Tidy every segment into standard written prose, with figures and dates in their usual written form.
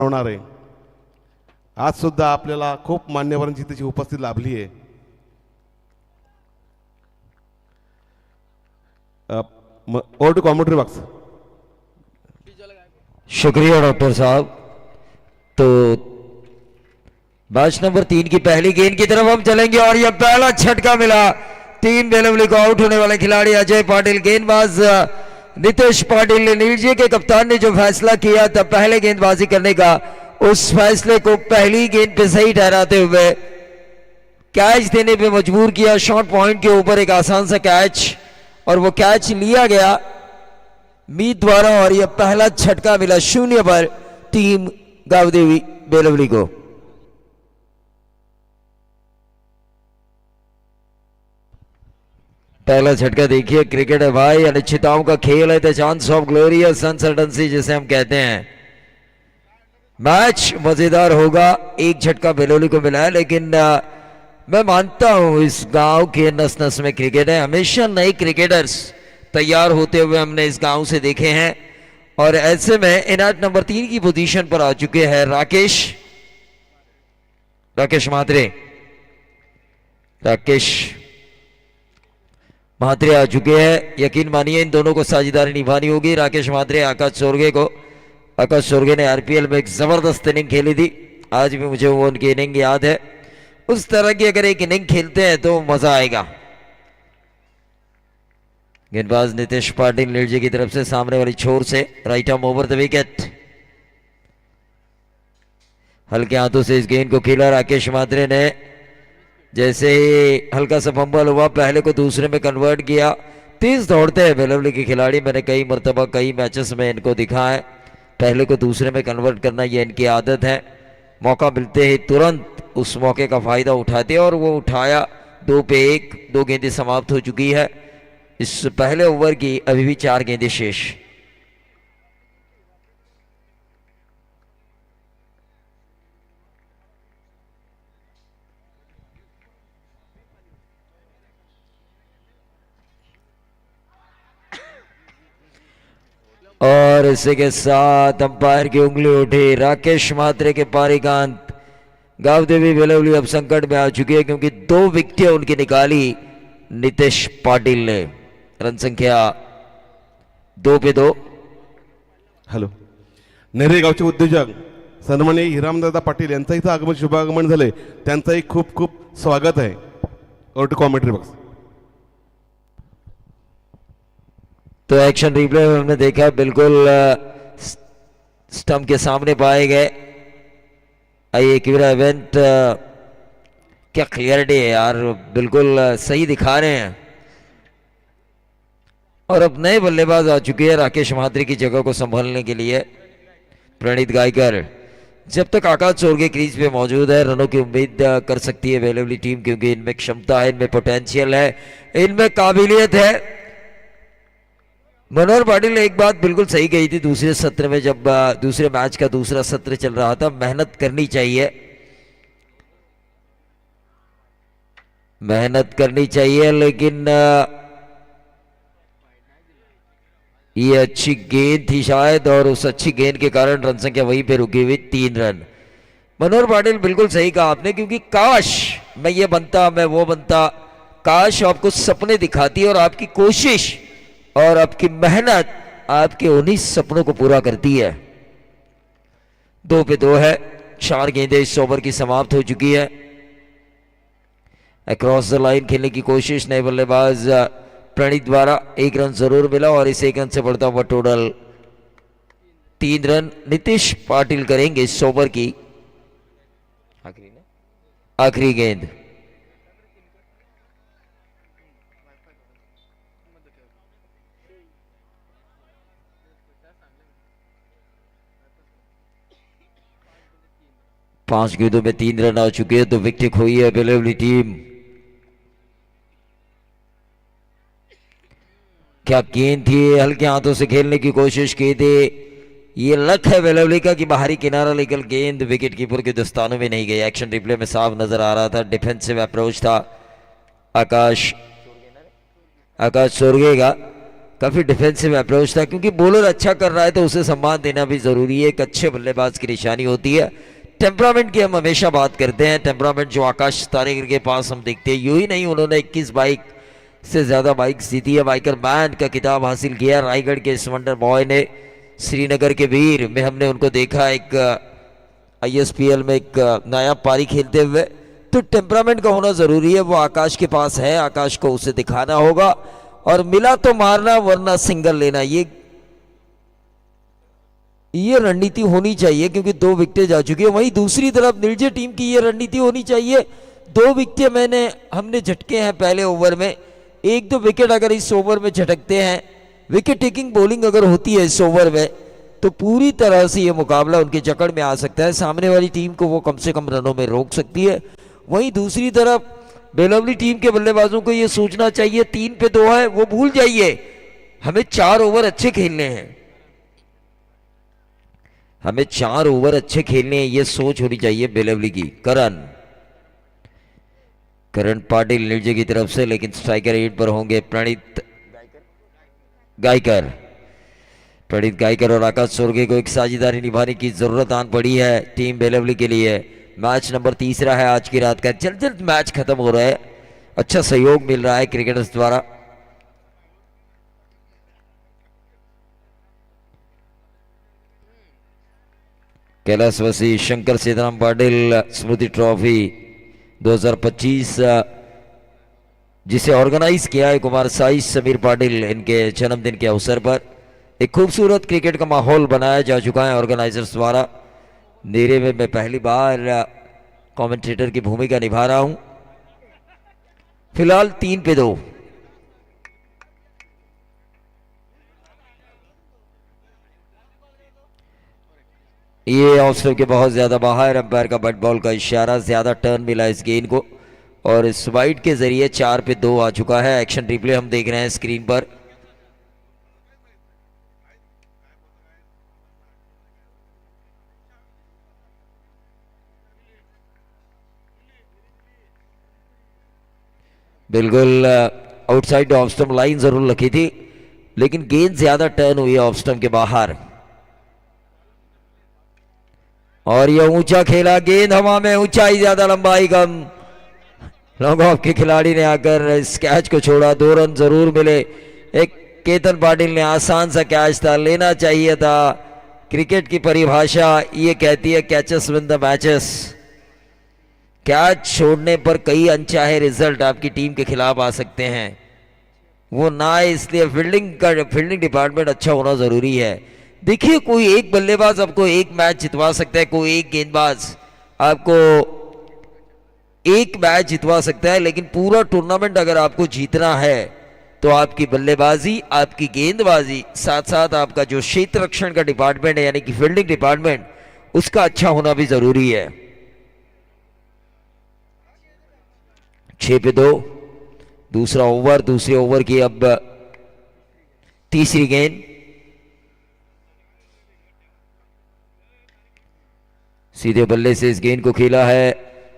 होणार आहे। आज सुद्धा आपल्याला खूप मान्यवरांची त्याची उपस्थिती लाभली आहे। Over to commentary box. शुक्रिया डॉक्टर साहब। तो मैच नंबर 3 की पहली गेंद की तरफ हम चलेंगे और यह पहला झटका मिला। टीम बेलवली को आउट होने वाले खिलाड़ी अजय पाटिल, गेंदबाज नितेश पाटिल ने नीलजे के कप्तान ने जो फैसला किया था पहले गेंदबाजी करने का, उस फैसले को पहली गेंद पे सही ठहराते हुए कैच देने पे मजबूर किया। शॉर्ट पॉइंट के ऊपर एक आसान सा कैच, और वो कैच लिया गया मीत द्वारा, और यह पहला झटका मिला 0 पर टीम गावदेवी बेलवली को। पहला झटका देखिए, क्रिकेट है भाई, अनिश्चितताओं का खेल है, the chance of glorious uncertainty जिसे हम कहते हैं। मैच मजेदार होगा। एक झटका बेलवली को मिला है, लेकिन मैं मानता हूं इस गांव के नस नस में क्रिकेट है। हमेशा नए क्रिकेटर्स तैयार होते हुए हमने इस गांव से देखे हैं, और ऐसे में इनाट नंबर 3 की पोजीशन पर आ चुके हैं राकेश महात्रे आ चुके हैं। यकीन मानिए इन दोनों को साझेदारी निभानी होगी। राकेश महात्रे आकाश सोरगे ने आरपीएल में एक जबरदस्त इनिंग खेली थी। आज भी मुझे वो उनकी इनिंग याद है। उस तरह की अगर एक इनिंग खेलते हैं तो मजा आएगा। गेंदबाज नितेश पाटिल नीलजे की तरफ से सामने वाली छोर से right arm over the wicket. हल्के हाथों से इस गेंद को खेला राकेश महात्रे ने। जैसे ही हल्का सा फंबल हुआ, पहले को दूसरे में कन्वर्ट किया। तेज दौड़ते हैं बेलवली के खिलाड़ी, मैंने कई मरतबा कई मैचेस में इनको दिखा है। पहले को दूसरे में कन्वर्ट करना ये इनकी आदत है। मौका मिलते ही तुरंत उस मौके का फायदा उठाते हैं, और वो उठाया। 2 पे 1, 2 गेंदें समाप्त हो चुकी है। इस पहले ओवर की अभी भी 4 गेंदें शेष। और इसी के साथ अंपायर की उंगली उठी। राकेश महात्रे के पारीकांत गावदेवी बेलवली अब संकट में आ चुकी है, क्योंकि 2 विकेटें उनकी निकाली नितेश पाटिल ने। रन संख्या 2 पे 2। हॅलो, नेरे गावचे उद्योजक सन्माननीय हिरामदादा पाटील यांचं इथं आगमन शुभागमन झाले, त्यांचंही खूप खूप स्वागत आहे। Over to commentary box. तो एक्शन रिप्ले में हमने देखा, बिल्कुल स्टंप के सामने पाए गए। आइए क्यूरा इवेंट, क्या क्लियरिटी है यार, बिल्कुल सही दिखा रहे हैं। और अब नए बल्लेबाज आ चुके हैं राकेश महात्रे की जगह को संभालने के लिए, प्रणीत गायकर। जब तक आकाश सोरगे क्रीज पे मौजूद है, रनों की उम्मीद कर सकती है बेलवली टीम, क्योंकि इनमें क्षमता है, इनमें पोटेंशियल है, इनमें काबिलियत है। मनोहर पाटिल ने एक बात बिल्कुल सही कही थी दूसरे सत्र में, जब दूसरे मैच का दूसरा सत्र चल रहा था। मेहनत करनी चाहिए, लेकिन ये अच्छी गेंद थी शायद, और उस अच्छी गेंद के कारण रन संख्या वहीं पे रुकी हुई 3 रन। मनोहर पाटिल बिल्कुल सही कहा आपने, क्योंकि काश मैं ये बनता, मैं वो बनता। काश आपको सपने दिखाती, और आपकी कोशिश और आपकी मेहनत आपके उन्हीं सपनों को पूरा करती है। 2 पे 2 है। 4 गेंदें इस ओवर की समाप्त हो चुकी है। अक्रॉस द लाइन खेलने की कोशिश नए बल्लेबाज प्रणीत द्वारा। 1 रन जरूर मिला, और इस 1 रन से बढ़ता हुआ टोटल 3 रन नितेश पाटिल करेंगे इस ओवर की आखिरी गेंद। पांच गेंदों में 3 रन आ चुके हैं, तो विकेट खोई है बेलवली टीम। क्या गेंद थी, हल्के हाथों से खेलने की कोशिश की थी। ये लक है बेलवली का कि बाहरी किनारा लेकर गेंद विकेट कीपर के दस्तानों में नहीं गई। एक्शन रिप्ले में साफ नजर आ रहा था, डिफेंसिव अप्रोच था आकाश सोरगे का। काफी डिफेंसिव अप्रोच था, क्योंकि बॉलर अच्छा कर रहा है तो उसे सम्मान देना भी जरूरी है, एक अच्छे बल्लेबाज की निशानी होती है। टेम्परामेंट की हम हमेशा बात करते हैं, टेम्परामेंट जो आकाश तारेगर के पास हम देखते हैं, यूं ही नहीं उन्होंने 21 बाइक से ज्यादा बाइक जीती है, बाइकर मैन का खिताब हासिल किया। रायगढ़ के इस वंडर बॉय ने, श्रीनगर के वीर में हमने उनको देखा एक ISPL में एक नया पारी खेलते हुए। तो टेम्परामेंट का होना जरूरी है, वो आकाश के पास है, आकाश को उसे दिखाना होगा, और मिला तो मारना वरना सिंगल लेना, ये रणनीति होनी चाहिए, क्योंकि 2 विकेटें जा चुकी है। वहीं दूसरी तरफ निर्जय टीम की ये रणनीति होनी चाहिए, 2 विकेटें हमने झटके हैं पहले ओवर में, 1-2 विकेट अगर इस ओवर में झटकते हैं, विकेट टेकिंग बॉलिंग अगर होती है इस ओवर में, तो पूरी तरह से ये मुकाबला उनके जकड़ में आ सकता है, सामने वाली टीम को वो कम से कम रनों में रोक सकती है। वहीं दूसरी तरफ बेलवली टीम के बल्लेबाजों को ये सोचना चाहिए 3 पे 2 है वो भूल जाइए, हमें 4 ओवर अच्छे खेलने हैं, हमें 4 ओवर अच्छे खेलने हैं, ये सोच होनी चाहिए बेलवली की। करण पाटिल निर्जय की तरफ से, लेकिन स्ट्राइकर 8 पर होंगे प्रणीत गायकर और आकाश सोरगे को एक साझेदारी निभाने की जरूरत आन पड़ी है टीम बेलवली के लिए। मैच नंबर 3 है आज की रात का, जल्द जल्द मैच खत्म हो रहा है, अच्छा सहयोग मिल रहा है क्रिकेटर्स द्वारा। कैलाशवासी शंकर सीताराम पाटिल स्मृति ट्रॉफी 2025 जिसे ऑर्गेनाइज किया है कुमार साई समीर पाटिल, इनके जन्मदिन के अवसर पर एक खूबसूरत क्रिकेट का माहौल बनाया जा चुका है ऑर्गेनाइजर्स द्वारा। नीरे में मैं पहली बार कमेंटेटर की भूमिका निभा रहा हूं। फिलहाल 3 पे 2। ये ऑफ स्टंप के बहुत ज्यादा बाहर, अंपायर का बट बॉल का इशारा, ज्यादा टर्न मिला इस गेंद को, और इस वाइड के जरिए 4 पे 2 आ चुका है। एक्शन रिप्ले हम देख रहे हैं स्क्रीन पर। बिल्कुल आउटसाइड ऑफ स्टंप लाइन जरूर रखी थी, लेकिन गेंद ज्यादा टर्न हुई ऑफ स्टंप के बाहर, और यह ऊंचा खेला, गेंद हवा में, ऊंचाई ज्यादा लंबाई कम, लॉन्ग ऑफ के खिलाड़ी ने आकर इस कैच को छोड़ा। 2 रन जरूर मिले। एक केतन पाटिल ने आसान सा कैच था, लेना चाहिए था। क्रिकेट की परिभाषा ये कहती है catches win the matches, catch छोड़ने पर कई अनचाहे रिजल्ट आपकी टीम के खिलाफ आ सकते हैं, वो ना है, इसलिए फील्डिंग डिपार्टमेंट अच्छा होना जरूरी है। देखिए, कोई एक बल्लेबाज आपको एक मैच जितवा सकता है, कोई एक गेंदबाज आपको एक मैच जितवा सकता है, लेकिन पूरा टूर्नामेंट अगर आपको जीतना है तो आपकी बल्लेबाजी, आपकी गेंदबाजी, साथ साथ आपका जो क्षेत्र रक्षण का डिपार्टमेंट है यानी कि फील्डिंग डिपार्टमेंट, उसका अच्छा होना भी जरूरी है। 6 पे 2 दूसरा ओवर, दूसरे ओवर की अब तीसरी गेंद। सीधे बल्ले से इस गेंद को खेला है,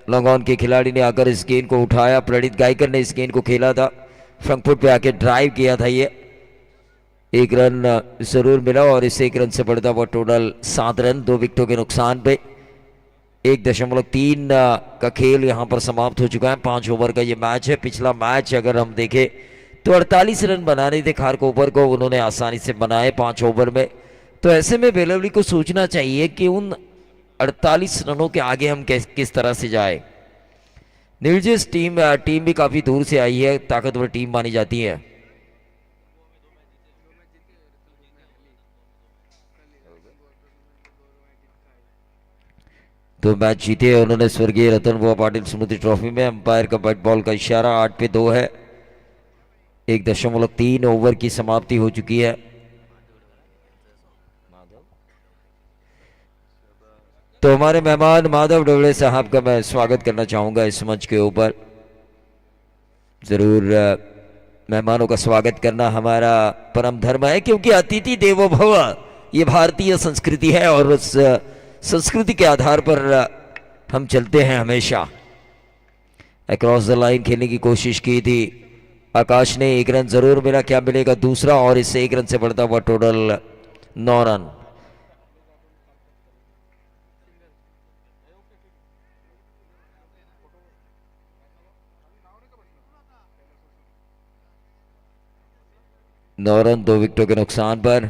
लॉन्ग ऑन के खिलाड़ी ने आकर इस गेंद को उठाया, प्रणीत गायकर ने इस गेंद को खेला था, फ्रंट फुट पे आके ड्राइव किया था, ये 1 रन जरूर मिला, और इस 1 रन से बढ़ता हुआ टोटल 7 रन 2 विकेटों के नुकसान पे। 1.3 का खेल यहां पर समाप्त हो चुका है। 5 ओवर का ये मैच है। पिछला मैच अगर हम देखें तो 48 रन बनाने थे खारकोपर को, उन्होंने आसानी से बनाए 5 ओवर में। तो ऐसे में बेलवली को सोचना चाहिए कि उन 48 रनों के आगे हम किस तरह से जाए। निर्जय टीम भी काफी दूर से आई है, ताकतवर टीम मानी जाती है। तो मैच जीते उन्होंने स्वर्गीय रतन बुआ पाटिल स्मृति ट्रॉफी में। अंपायर का बैट बॉल का इशारा, 8 पे 2 है। 1.3 ओवर की समाप्ति हो चुकी है। तो हमारे मेहमान माधव डोबड़े साहब का मैं स्वागत करना चाहूंगा इस मंच के ऊपर। जरूर मेहमानों का स्वागत करना हमारा परम धर्म है, क्योंकि अतिथि देवो भव ये भारतीय संस्कृति है, और उस संस्कृति के आधार पर हम चलते हैं हमेशा। अक्रॉस द लाइन खेलने की कोशिश की थी, आकाश ने 1 रन जरूर मिला, क्या मिलेगा दूसरा, और इससे 1 रन से बढ़ता हुआ टोटल 9 रन। नौ रन 2 विकेटों के नुकसान पर।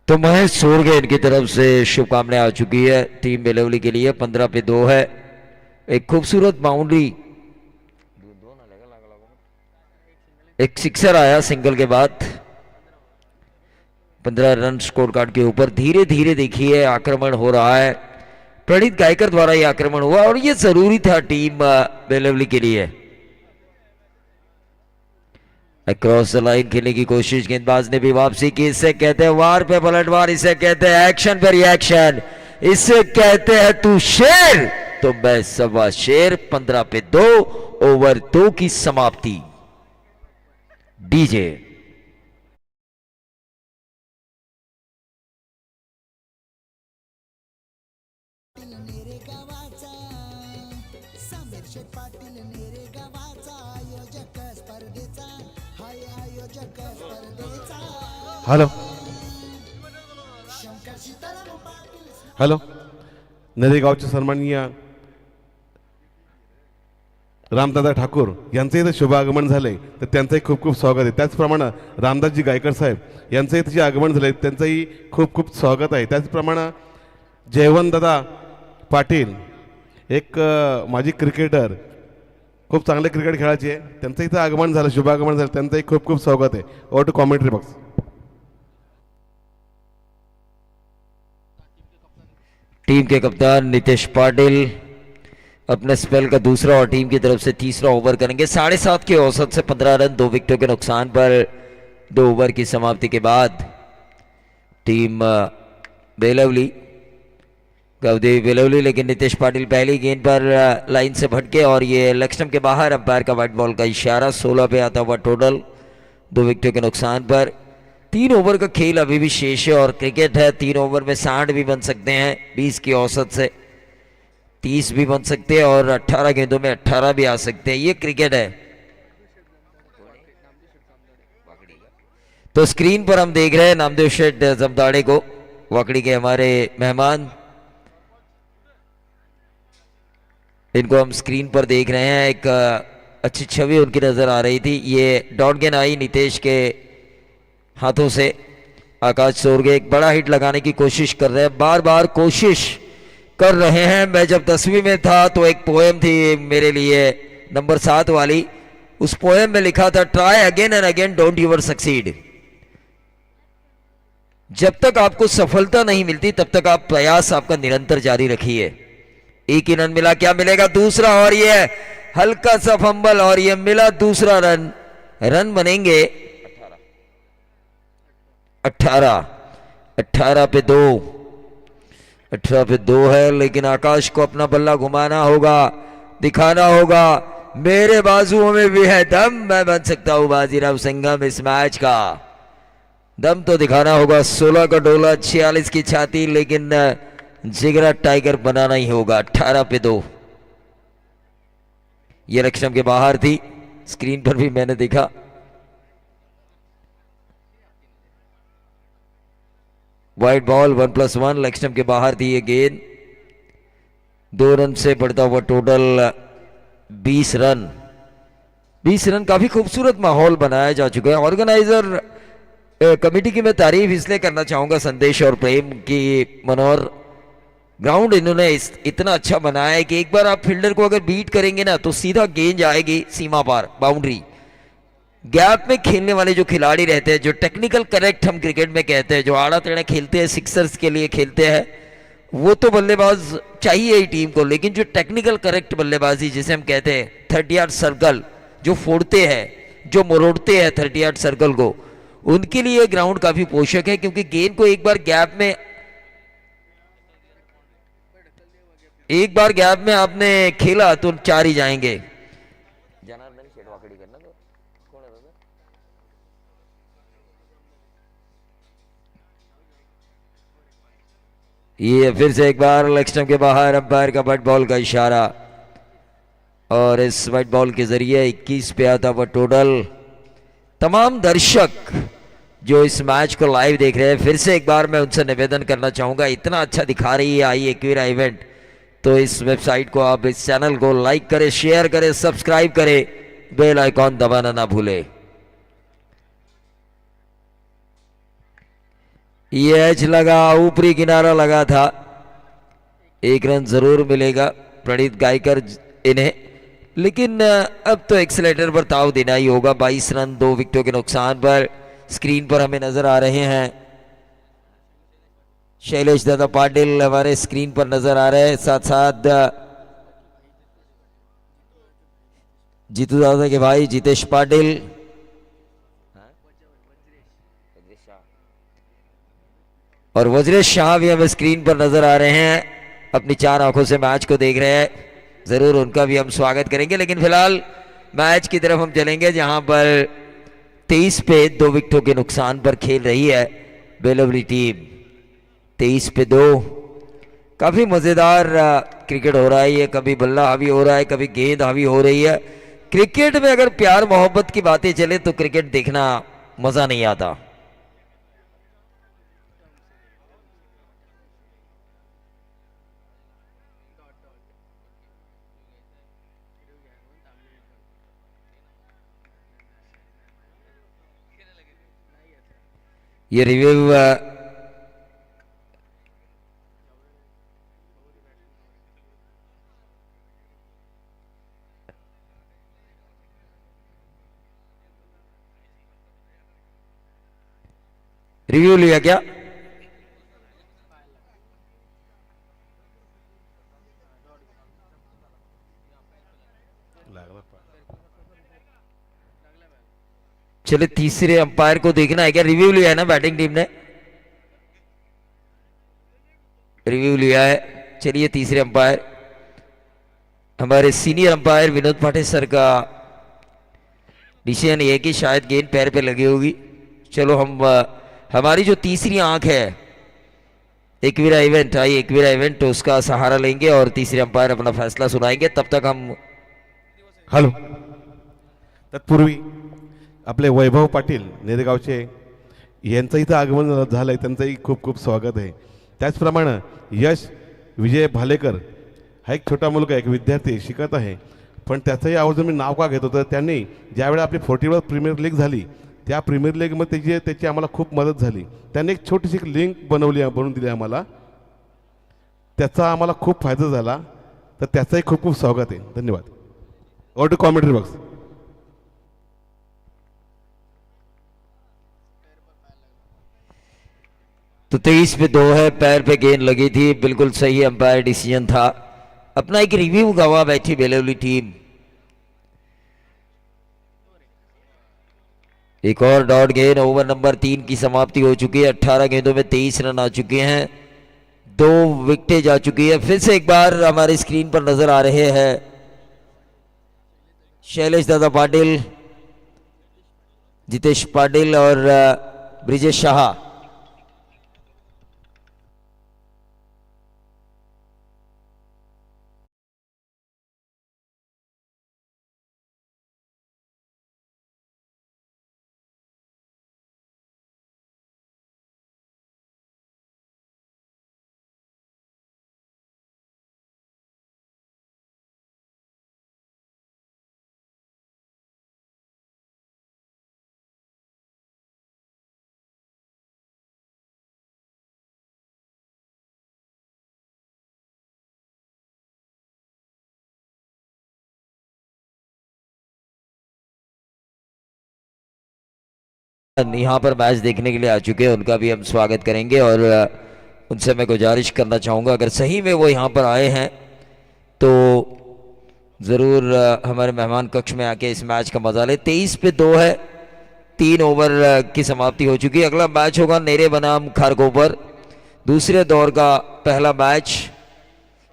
तो महेश सोरगे इनकी तरफ से शुभकामनाएं आ चुकी है टीम बेलवली के लिए। 15 पे 2 है, एक खूबसूरत बाउंड्री, एक सिक्सर आया सिंगल के बाद। 15 रन स्कोर कार्ड के ऊपर। धीरे धीरे देखिए आक्रमण हो रहा है, प्रणीत गायकर द्वारा यह आक्रमण हुआ और यह जरूरी था टीम बेलवली के लिए। अक्रॉस द लाइन खेलने की कोशिश, गेंदबाज ने भी वापसी की। इसे कहते हैं वार पे पलटवार, इसे कहते हैं एक्शन पे रिएक्शन, इसे कहते हैं तू शेर तो मैं सवा शेर। 15 पे 2, ओवर 2 की समाप्ति। डीजे हॅलो हॅलो नरेगावचे सन्माननीय रामदादा ठाकूर यांचं इथं शुभ आगमन झाले, तर त्यांचंही खूप खूप स्वागत आहे। त्याचप्रमाणे रामदासजी गायकर साहेब यांचं इथं जे आगमन झाले त्यांचंही खूप खूप स्वागत आहे। त्याचप्रमाणे जयवंतदादा पाटील एक माजी क्रिकेटर, खूप चांगले क्रिकेट खेळायचे, त्यांचं इथं आगमन झालं, शुभ आगमन झालं, त्यांचंही खूप खूप स्वागत आहे। Over to commentary box. Team के कप्तान नितेश पाटिल अपने स्पेल का दूसरा और टीम की तरफ से तीसरा ओवर करेंगे। 7.5 के औसत से 15 रन 2 विकेटों के नुकसान पर 2 ओवर की समाप्ति के बाद टीम बेलवली, गवदेवी बेलवली, लेकिन नितेश पाटिल पहली गेंद पर लाइन से भटके और ये लक्ष्मण के बाहर, अंपायर का व्हाइट बॉल का इशारा। 16 पे आता हुआ टोटल 2 विकेटों के नुकसान पर। 3 ओवर का खेल अभी भी शेष है और क्रिकेट है। 3 ओवर में 60 भी बन सकते हैं, 20 की औसत से 30 भी बन सकते हैं और 18 गेंदों में 18 भी आ सकते हैं। ये क्रिकेट है। तो स्क्रीन पर हम देख रहे हैं नामदेव शेठ जमदाड़े को, वाकड़ी के हमारे मेहमान, इनको हम स्क्रीन पर देख रहे हैं। एक अच्छी छवि उनकी नजर आ रही थी। ये डॉट गेंद आई नितेश के हाथों से। आकाश सोरगे एक बड़ा हिट लगाने की कोशिश कर रहे हैं, बार बार कोशिश कर रहे हैं। मैं जब 10वीं में था तो एक पोएम थी मेरे लिए नंबर 7 वाली, उस पोएम में लिखा था try again and again don't your succeed. जब तक आपको सफलता नहीं मिलती तब तक आप प्रयास आपका निरंतर जारी रखिए। 1 ही रन मिला, क्या मिलेगा दूसरा, और ये हल्का सा फंबल और ये मिला दूसरा रन। रन बनेंगे 18 पे 2, 18 पे 2 है, लेकिन आकाश को अपना बल्ला घुमाना होगा, दिखाना होगा मेरे बाजुओं में भी है दम, मैं बन सकता हूं बाजीराव सिंघम इस मैच का। दम तो दिखाना होगा। 16 का डोला, 46 की छाती, लेकिन जिगरा टाइगर बनाना ही होगा। 18 पे 2। ये लक्ष्मण के बाहर थी, स्क्रीन पर भी मैंने देखा। वाइट बॉल 1+1, लक्ष्मण के बाहर थी ये गेंद। 2 रन से बढ़ता हुआ टोटल 20 रन। 20 रन, काफी खूबसूरत माहौल बनाया जा चुका है। ऑर्गेनाइजर कमेटी की मैं तारीफ इसलिए करना चाहूंगा संदेश और प्रेम की। मनोहर ग्राउंड इन्होंने इतना अच्छा बनाया है कि एक बार आप फील्डर को अगर बीट करेंगे ना तो सीधा गेंद आएगी सीमा पार, बाउंड्री। गैप में खेलने वाले जो खिलाड़ी रहते हैं, जो टेक्निकल करेक्ट हम क्रिकेट में कहते हैं, जो आड़ा टेढ़ा खेलते हैं, सिक्सर्स के लिए खेलते हैं, वो तो बल्लेबाज चाहिए ही टीम को, लेकिन जो टेक्निकल करेक्ट बल्लेबाजी जिसे हम कहते हैं 30 यार्ड सर्कल, जो फोड़ते हैं, जो मरोड़ते हैं 30 यार्ड सर्कल को, उनके लिए ग्राउंड काफी पोषक है, क्योंकि गेंद को एक बार गैप में आपने खेला तो 4 ही जाएंगे। ये फिर से एक बार लेग स्टंप के बाहर अंपायर का व्हाइट बॉल का इशारा, और इस व्हाइट बॉल के जरिए 21 पे आता हुआ टोटल। तमाम दर्शक जो इस मैच को लाइव देख रहे हैं, फिर से एक बार मैं उनसे निवेदन करना चाहूंगा, इतना अच्छा दिखा रही है आई एक्विरा इवेंट, तो इस वेबसाइट को आप, इस चैनल को लाइक करें, शेयर करें, सब्सक्राइब करें, बेल आइकॉन दबाना ना भूले। ये एज लगा, ऊपरी किनारा लगा था, 1 रन जरूर मिलेगा प्रणीत गायकर इन्हें, लेकिन अब तो एक्सीलेटर पर ताव देना ही होगा। 22 रन 2 विकेटों के नुकसान पर स्क्रीन पर हमें नजर आ रहे हैं शैलेश दादा पाटिल हमारे स्क्रीन पर नजर आ रहे हैं, साथ साथ जीतू दादा के भाई जितेश पाटिल, और वज्रेश शाह भी हमें स्क्रीन पर नजर आ रहे हैं, अपनी 4 आंखों से मैच को देख रहे हैं। जरूर उनका भी हम स्वागत करेंगे, लेकिन फिलहाल मैच की तरफ हम चलेंगे, जहां पर 23 पे 2 विकेटों के नुकसान पर खेल रही है बेलवली टीम। 23 पे 2, काफी मजेदार क्रिकेट हो रहा है ये, कभी बल्ला हावी हो रहा है, कभी गेंद हावी हो रही है। क्रिकेट में अगर प्यार मोहब्बत की बातें चले तो क्रिकेट देखना मजा नहीं आता। ये रिव्यू रिव्यू लिया क्या? चले तीसरे अंपायर को देखना है क्या? रिव्यू लिया है ना बैटिंग टीम ने? रिव्यू लिया है। चलिए तीसरे अंपायर हमारे सीनियर अंपायर विनोद पाठे सर का डिसीजन ये कि शायद गेंद पैर पे लगी होगी। चलो हम हमारी जो तीसरी आंख है एक्विरा इवेंट, आई एक्विरा इवेंट, तो उसका सहारा लेंगे और तीसरे अंपायर अपना फैसला सुनाएंगे। तब तक हम हॅलो, तत्पूर्वी आपले वैभव पाटील नेरेगावचे यांचं इथं आगमन झालं आहे, त्यांचंही खूप खूप स्वागत आहे। त्याचप्रमाणे यश विजय भालेकर हा एक छोटा मुलगा, एक विद्यार्थी शिकत आहे, पण त्याचंही आवर्जून मी नाव का घेतो तर त्यांनी ज्यावेळी आपली 40वी प्रीमियर लीग झाली त्या प्रीमियर लीगमध्ये त्याची आम्हाला खूप मदत झाली। त्यांनी एक छोटीशी लिंक बनवून दिली आम्हाला, त्याचा आम्हाला खूप फायदा झाला, तर त्याचंही खूप खूप स्वागत आहे। धन्यवाद। Over to commentary box. तो 23 पे 2 है, पैर पे गेंद लगी थी, बिल्कुल सही अंपायर डिसीजन था। अपना एक रिव्यू गवा बैठी बेलवली टीम। एक और डॉट गेंद, ओवर नंबर 3 की समाप्ति हो चुकी है। 18 गेंदों में 23 रन आ चुके हैं, 2 विकेटें जा चुकी है। फिर से एक बार हमारी स्क्रीन पर नजर आ रहे हैं शैलेश दादा पाटिल, जितेश पाटिल और ब्रिजेश शाह। यहाँ पर मैच देखने के लिए आ चुके हैं, उनका भी हम स्वागत करेंगे। और उनसे मैं गुजारिश करना चाहूँगा अगर सही में वो यहाँ पर आए हैं तो ज़रूर हमारे मेहमान कक्ष में आके इस मैच का मजा ले। 23-2 है, 3 ओवर की समाप्ति हो चुकी है। अगला मैच होगा नेरे बनाम खारकोपर, दूसरे दौर का पहला मैच।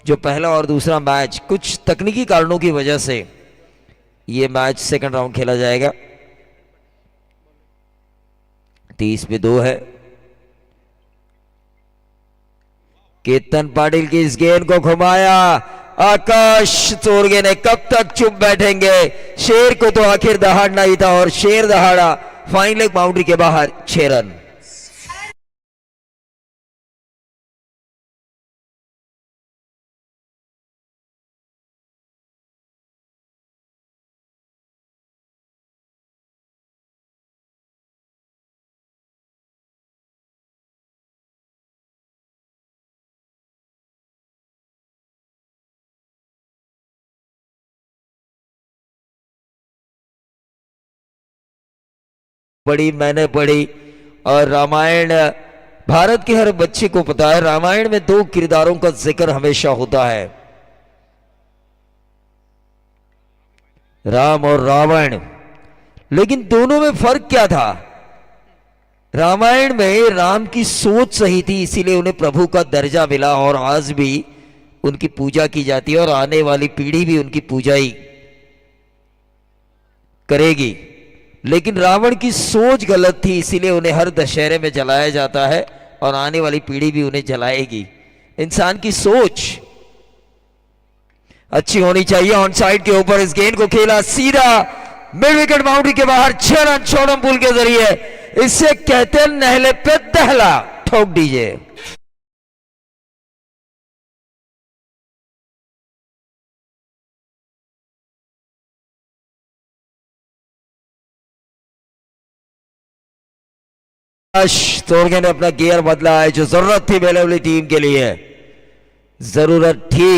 जो पहला और दूसरा मैच कुछ तकनीकी कारणों की वजह से ये मैच सेकंड राउंड खेला जाएगा। 30-2 है। केतन पाटिल की इस गेंद को घुमाया, आकाश चोरगे ने कब तक चुप बैठेंगे। शेर को तो आखिर दहाड़ना ही था और शेर दहाड़ा। फाइन लेग बाउंड्री के बाहर 6 रन। पढ़ी, मैंने पढ़ी और रामायण भारत के हर बच्चे को पता है, रामायण में 2 किरदारों का जिक्र हमेशा होता है, राम और रावण। लेकिन दोनों में फर्क क्या था? रामायण में राम की सोच सही थी, इसीलिए उन्हें प्रभु का दर्जा मिला और आज भी उनकी पूजा की जाती है और आने वाली पीढ़ी भी उनकी पूजा ही करेगी। लेकिन रावण की सोच गलत थी, इसीलिए उन्हें हर दशहरे में जलाया जाता है और आने वाली पीढ़ी भी उन्हें जलाएगी। इंसान की सोच अच्छी होनी चाहिए। ऑन साइड के ऊपर इस गेंद को खेला सीधा मिड विकेट बाउंड्री के बाहर 6 रन छोड़म पुल के जरिए। इसे कहते हैं नहले पे दहला, ठोक दीजिए। तोड़गे ने अपना गियर बदला है, जो जरूरत थी बेलवली टीम के लिए, जरूरत थी।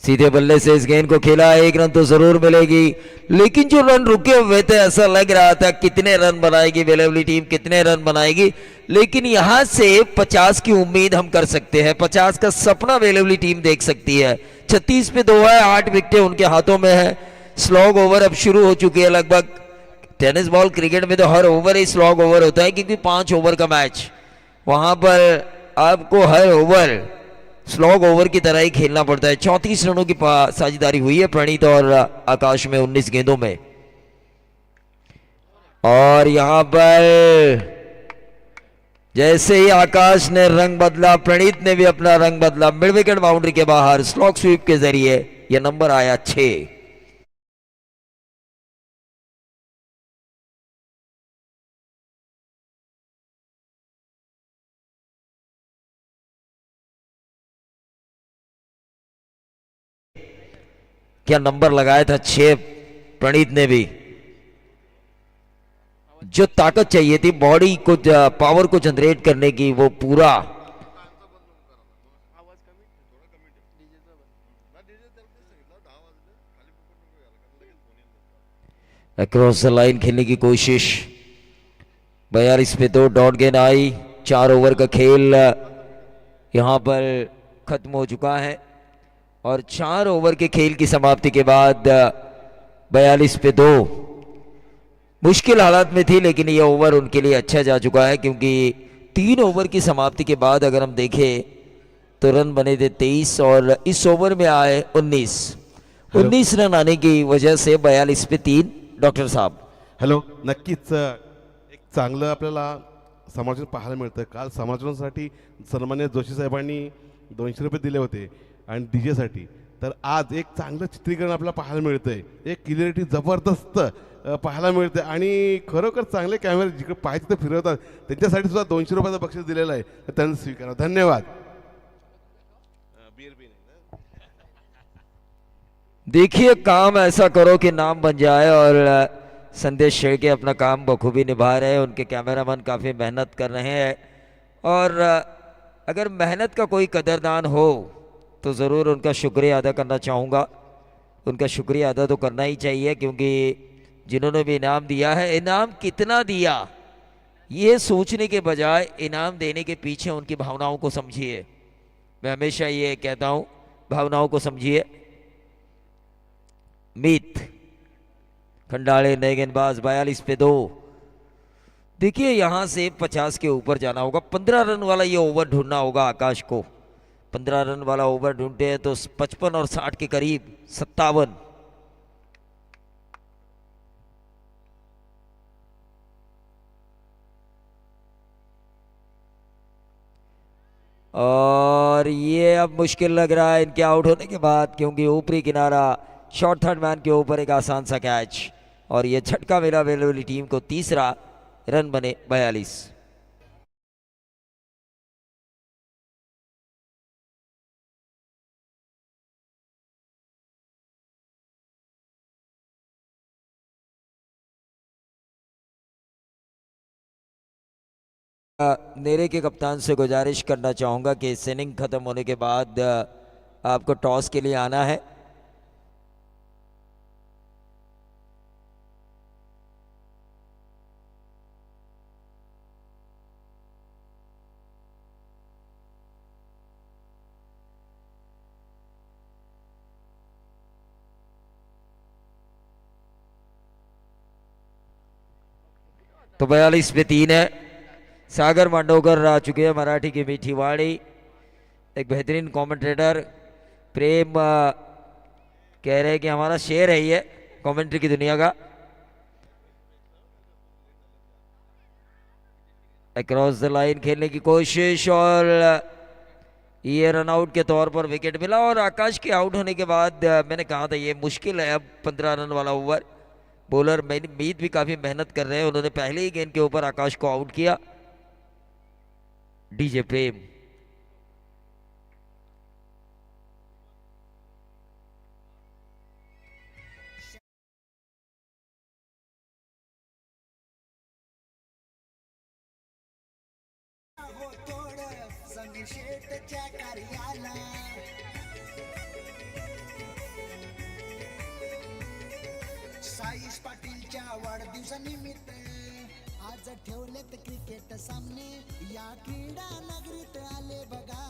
सीधे बल्ले से इस गेंद को खेला, 1 रन तो जरूर मिलेगी, लेकिन जो रन रुके हुए थे ऐसा लग रहा था कितने रन बनाएगी बेलवली टीम, कितने रन बनाएगी। लेकिन यहां से 50 की उम्मीद हम कर सकते हैं, 50 का सपना बेलवली टीम देख सकती है। 36-2 है, 8 विकेटें उनके हाथों में है। स्लॉग ओवर अब शुरू हो चुकी है लगभग। टेनिस बॉल क्रिकेट में तो हर ओवर ही स्लॉग ओवर होता है, क्योंकि 5 ओवर का मैच, वहां पर आपको हर ओवर स्लॉग ओवर की तरह ही खेलना पड़ता है। 34 रनों की साझेदारी हुई है प्रणीत और आकाश में 19 गेंदों में। और यहां पर जैसे ही आकाश ने रंग बदला, प्रणीत ने भी अपना रंग बदला। मिड विकेट बाउंड्री के बाहर स्लॉग स्वीप के जरिए यह नंबर आया 6। क्या नंबर लगाया था 6 प्रणीत ने भी। जो ताकत चाहिए थी बॉडी को, पावर को जनरेट करने की, वो पूरा अक्रॉस द लाइन खेलने की कोशिश। 42-2 डॉट गेंद आई। 4 ओवर का खेल यहां पर खत्म हो चुका है और 4 ओवर के खेल की समाप्ति के बाद 42-2 मुश्किल हालात में थी, लेकिन ये ओवर उनके लिए अच्छा जा चुका है, क्योंकि 3 ओवर की समाप्ति के बाद अगर हम देखें तो रन बने थे 23 और इस ओवर में आए 19 रन आने की वजह से 42-3। डॉक्टर साहब, हॅलो, नक्कीच एक चांगलं आपल्याला समालोचन पाहायला मिळतं। काल समालोचनासाठी सन्मान्य जोशी साहेबांनी 200 रुपये दिले होते आणि डीजेसाठी, तर आज एक चांगलं चित्रीकरण आपल्याला पाहायला मिळतंय, एक क्लिअरिटी जबरदस्त पाहायला मिळते आणि खरोखर चांगले कॅमेरे जिकडे पाहिजे ते फिरवतात, त्यांच्यासाठी सुद्धा 200 रुपयाचं बक्षीस दिलेलं आहे, तर त्यांचं स्वीकारा। धन्यवाद। देखिए, काम ऐसा करो कि नाम बन जाए और संदेश शेड़के अपना काम बखूबी निभा रहे हैं। उनके कैमरामैन काफ़ी मेहनत कर रहे हैं और अगर मेहनत का कोई कदरदान हो तो ज़रूर उनका शुक्रिया अदा करना चाहूँगा। उनका शुक्रिया अदा तो करना ही चाहिए, क्योंकि जिन्होंने भी इनाम दिया है। इनाम कितना दिया ये सोचने के बजाय इनाम देने के पीछे उनकी भावनाओं को समझिए। मैं हमेशा ये कहता हूं, भावनाओं को समझिए। मीत खंडाले नए गेंदबाज 42 पे 2। देखिए यहां से 50 के ऊपर जाना होगा। 15 रन वाला ये ओवर ढूंढना होगा आकाश को। 15 रन वाला ओवर ढूंढते हैं तो 55 और 60 के करीब 57। और ये अब मुश्किल लग रहा है इनके आउट होने के बाद, क्योंकि ऊपरी किनारा शॉर्ट थर्ड मैन के ऊपर एक आसान सा कैच और ये झटका मिला वेलोली टीम को। तीसरा रन बने 42। नेरे के कप्तान से गुजारिश करना चाहूंगा कि इस इनिंग खत्म होने के बाद आपको टॉस के लिए आना है। तो 42 पे 3 है। सागर मांडोकर आ चुके हैं, मराठी की मीठी वाणी, एक बेहतरीन कमेंटेटर। प्रेम कह रहे हैं कि हमारा शेर है ये कमेंट्री की दुनिया का। अक्रॉस द लाइन खेलने की कोशिश और ये रन आउट के तौर पर विकेट मिला। और आकाश के आउट होने के बाद मैंने कहा था ये मुश्किल है अब 15 रन वाला ओवर। बॉलर मीत भी काफी मेहनत कर रहे हैं, उन्होंने पहले ही गेंद के ऊपर आकाश को आउट किया। डीजे प्रेम साईश पाटीलच्या वाढदिवसानिमित्त आज ठेवलेत क्रिकेट सामने, या क्रीडा नगरीत आले बघा,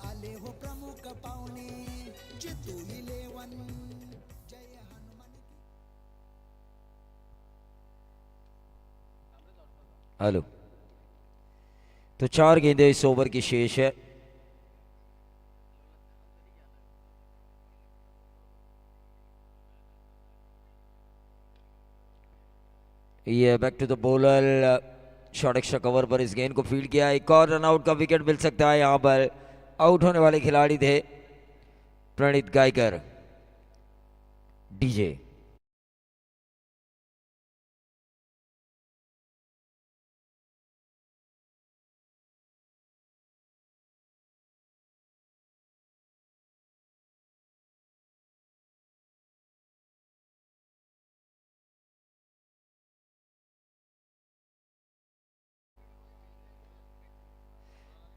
आले हो प्रमुख पाहुणे, जितू 11 जय हनुमान। हेलो, तो 4 गेंदें इस ओवर की शेष है। ये back to the bowler, short extra cover पर इस गेंद को फील्ड किया। एक और रन आउट का विकेट मिल सकता है। यहां पर आउट होने वाले खिलाड़ी थे प्रणीत गायकर। डीजे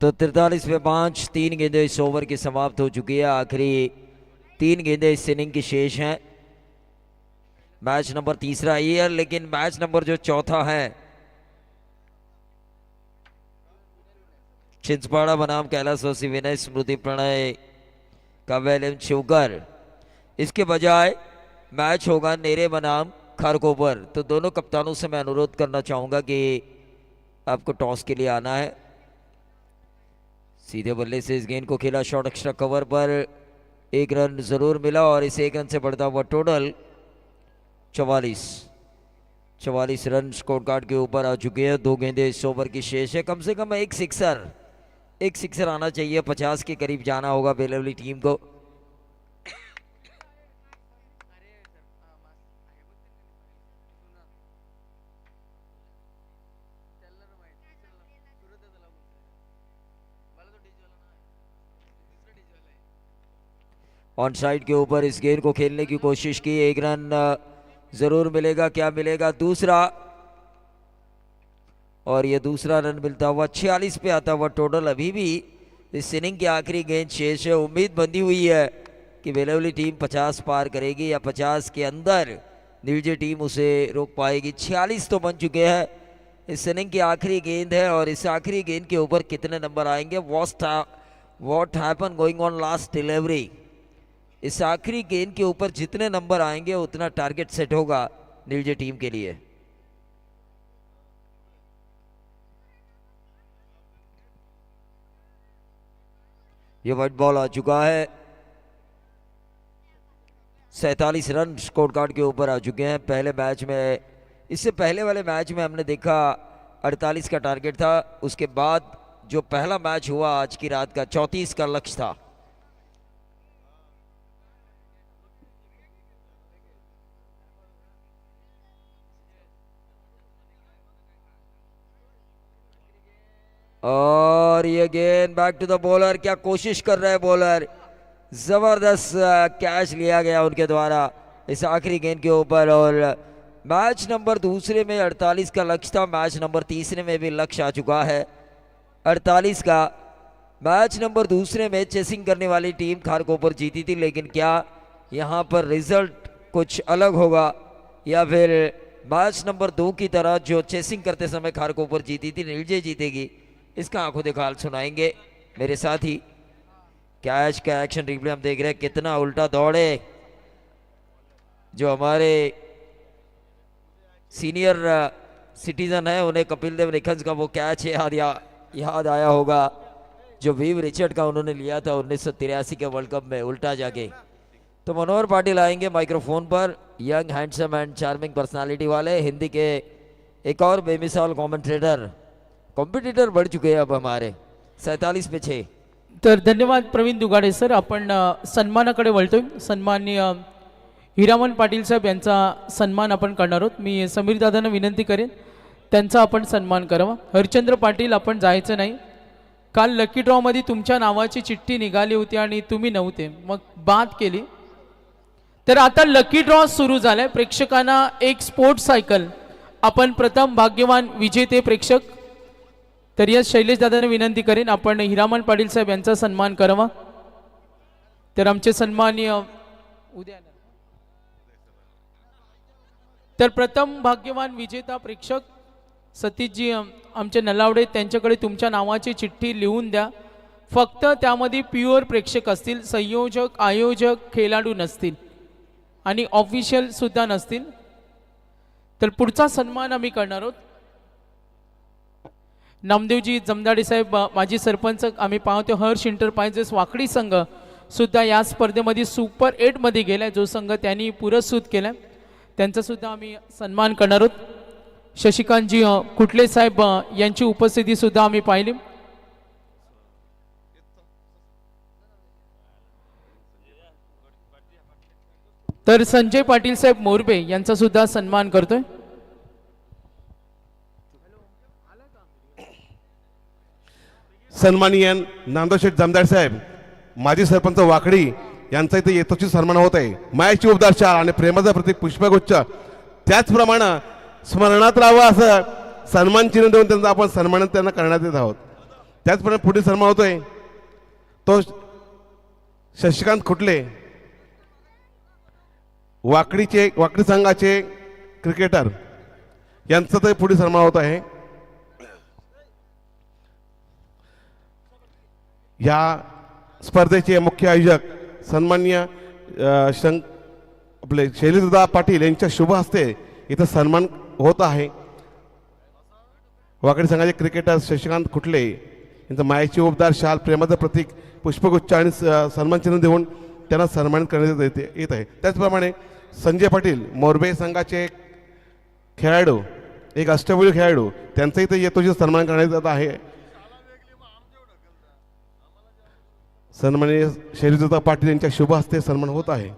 तो 43 पे 5, 3 गेंदें इस ओवर की समाप्त हो चुकी है। आखिरी 3 गेंदें इस इनिंग की शेष हैं। मैच नंबर 3 ही है, लेकिन मैच नंबर जो 4 है, छिंदवाड़ा बनाम कैलाशवासी विनय स्मृति प्रणय का वेलियम शिवकर, इसके बजाय मैच होगा नेरे बनाम खारकोपर। तो दोनों कप्तानों से मैं अनुरोध करना चाहूंगा कि आपको टॉस के लिए आना है। सीधे बल्ले से इस गेंद को खेला, शॉर्ट एक्स्ट्रा कवर पर 1 रन जरूर मिला और इस 1 रन से बढ़ता हुआ टोटल 44 रन स्कोर कार्ड के ऊपर आ चुके हैं। 2 गेंदें इस ओवर की शेष है। कम से कम एक सिक्सर आना चाहिए। 50 के करीब जाना होगा बेलवली टीम को। ऑन साइड के ऊपर इस गेंद को खेलने की कोशिश की। 1 रन जरूर मिलेगा, क्या मिलेगा? दूसरा, और ये दूसरा रन मिलता हुआ 46 पे आता हुआ टोटल। अभी भी इस इनिंग की आखिरी गेंद शेष है। उम्मीद बंधी हुई है कि बेलवली टीम 50 पार करेगी या 50 के अंदर नीलजे टीम उसे रोक पाएगी। 46 तो बन चुके हैं। इस इनिंग की आखिरी गेंद है और इस आखिरी गेंद के ऊपर कितने नंबर आएंगे? What happen going on last delivery. इस आखिरी गेंद के ऊपर जितने नंबर आएंगे उतना टारगेट सेट होगा नीलजे टीम के लिए। ये व्हाइट बॉल आ चुका है। 47 रन स्कोर कार्ड के ऊपर आ चुके हैं। पहले मैच में, इससे पहले वाले मैच में हमने देखा 48 का टारगेट था। उसके बाद जो पहला मैच हुआ आज की रात का 34 का लक्ष्य था। और ये गेंद बैक टू द बॉलर। क्या कोशिश कर रहे हैं बॉलर, जबरदस्त कैच लिया गया उनके द्वारा इस आखिरी गेंद के ऊपर। और मैच नंबर दूसरे में 48 का लक्ष्य था, मैच नंबर तीसरे में भी लक्ष्य आ चुका है 48 का। मैच नंबर दूसरे में चेसिंग करने वाली टीम खारकोपर जीती थी, लेकिन क्या यहाँ पर रिजल्ट कुछ अलग होगा या फिर मैच नंबर 2 की तरह जो चेसिंग करते समय खारकोपर जीती थी नीलजे जीतेगी? इसका आंखों देखा हाल सुनाएंगे मेरे साथी। कैच का एक्शन रिप्ले हम देख रहे हैं, कितना उल्टा दौड़े। जो हमारे सीनियर सिटीजन है उन्हें कपिल देव निखंज का वो कैच याद आया होगा जो वीव रिचर्ड का उन्होंने लिया था 1983 के वर्ल्ड कप में उल्टा जाके। तो मनोहर पाटिल आएंगे माइक्रोफोन पर, young handsome and charming personality वाले, हिंदी के एक और बेमिसाल कॉम्पिटिटर बढ़ चुके हैं अब हमारे 47 पे 6। तर धन्यवाद प्रवीण दुगाडे सर. आपण सन्मानाकडे वळतोय. सन्माननीय हिरामन पाटील साहेब यांचा सन्मान आपण करणार आहोत. मी समीर दादांना विनंती करेन त्यांचा आपण सन्मान करावा. हरचंद्र पाटील आपण जायचं नाही. काल लकी ड्रॉमध्ये तुमच्या नावाची चिठ्ठी निघाली होती आणि तुम्ही नव्हते, मग बाद केली. तर आता लकी ड्रॉ सुरू झालाय. प्रेक्षकांना एक स्पोर्ट्स सायकल आपण प्रथम भाग्यवान विजेते प्रेक्षक. तर या शैलेश दादांना विनंती करेन आपण हिरामन पाटील साहेब यांचा सन्मान करावा. तर आमचे सन्माननीय उद्या तर प्रथम भाग्यवान विजेता प्रेक्षक सतीशजी आमचे नलावडे, त्यांच्याकडे तुमच्या नावाची चिठ्ठी लिहून द्या. फक्त त्यामध्ये प्युअर प्रेक्षक असतील, संयोजक आयोजक खेळाडू नसतील आणि ऑफिशियल सुद्धा नसतील. तर पुढचा सन्मान आम्ही करणार आहोत. नामदेवजी जमदाडे साहेब माजी सरपंच, आम्ही पाहतो हर्ष इंटरप्राइजेस वाकडी संघ सुद्धा या स्पर्धेमध्ये सुपर 8 मध्ये गेलाय. जो संघ त्यांनी पुरस्कृत केलाय त्यांचा सुद्धा आम्ही सन्मान करणार आहोत. शशिकांतजी कुटले साहेब यांची उपस्थिती सुद्धा आम्ही पाहिली. तर संजय पाटील साहेब मोरबे यांचा सुद्धा सन्मान करतोय. सन्माननीय नामदेव जमदार साहेब माजी सरपंच वाकडी यांचा इथे यथोचित सन्मान होत आहे. मायाची उपदार शाल आणि प्रेमाचा प्रतीक पुष्पगुच्छ त्याचप्रमाणे स्मरणात राहावं असं सन्मान चिन्ह देऊन त्यांचा आपण सन्मान त्यांना करण्यात येत आहोत. त्याचप्रमाणे पुढील सन्मान होतोय तो शशिकांत खुटले, वाकडी संघाचे क्रिकेटर यांचा तर पुढील सन्मान होत आहे. या स्पर्धेचे मुख्य आयोजक सन्माननीय आपले शैलेशदादा पाटील यांच्या शुभ हस्ते इथं सन्मान होत आहे. वाकडी संघाचे क्रिकेटर शशिकांत खुटले यांचं मायाची उपदार शाल प्रेमाचं प्रतीक पुष्पगुच्छ आणि सन्मान चिन्ह देऊन त्यांना सन्मानित करण्यात येत आहे. त्याचप्रमाणे संजय पाटील मोरबे संघाचे खेळाडू, एक अष्टपैलू खेळाडू, त्यांचा इथे येतोची सन्मान करण्यात येत आहे. सन्माननीय शैलेशदादा पाटील यांच्या शुभ हस्ते सन्मान होत आहे.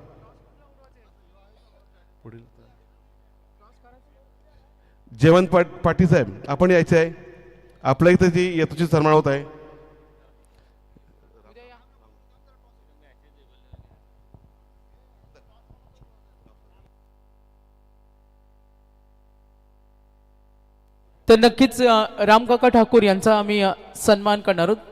जयवंत पाटील साहेब आपण यायचे आहे. आपल्या इथे जी येतोची सन्मान होत आहे. तर नक्कीच रामकाका ठाकूर यांचा आम्ही सन्मान करणार आहोत.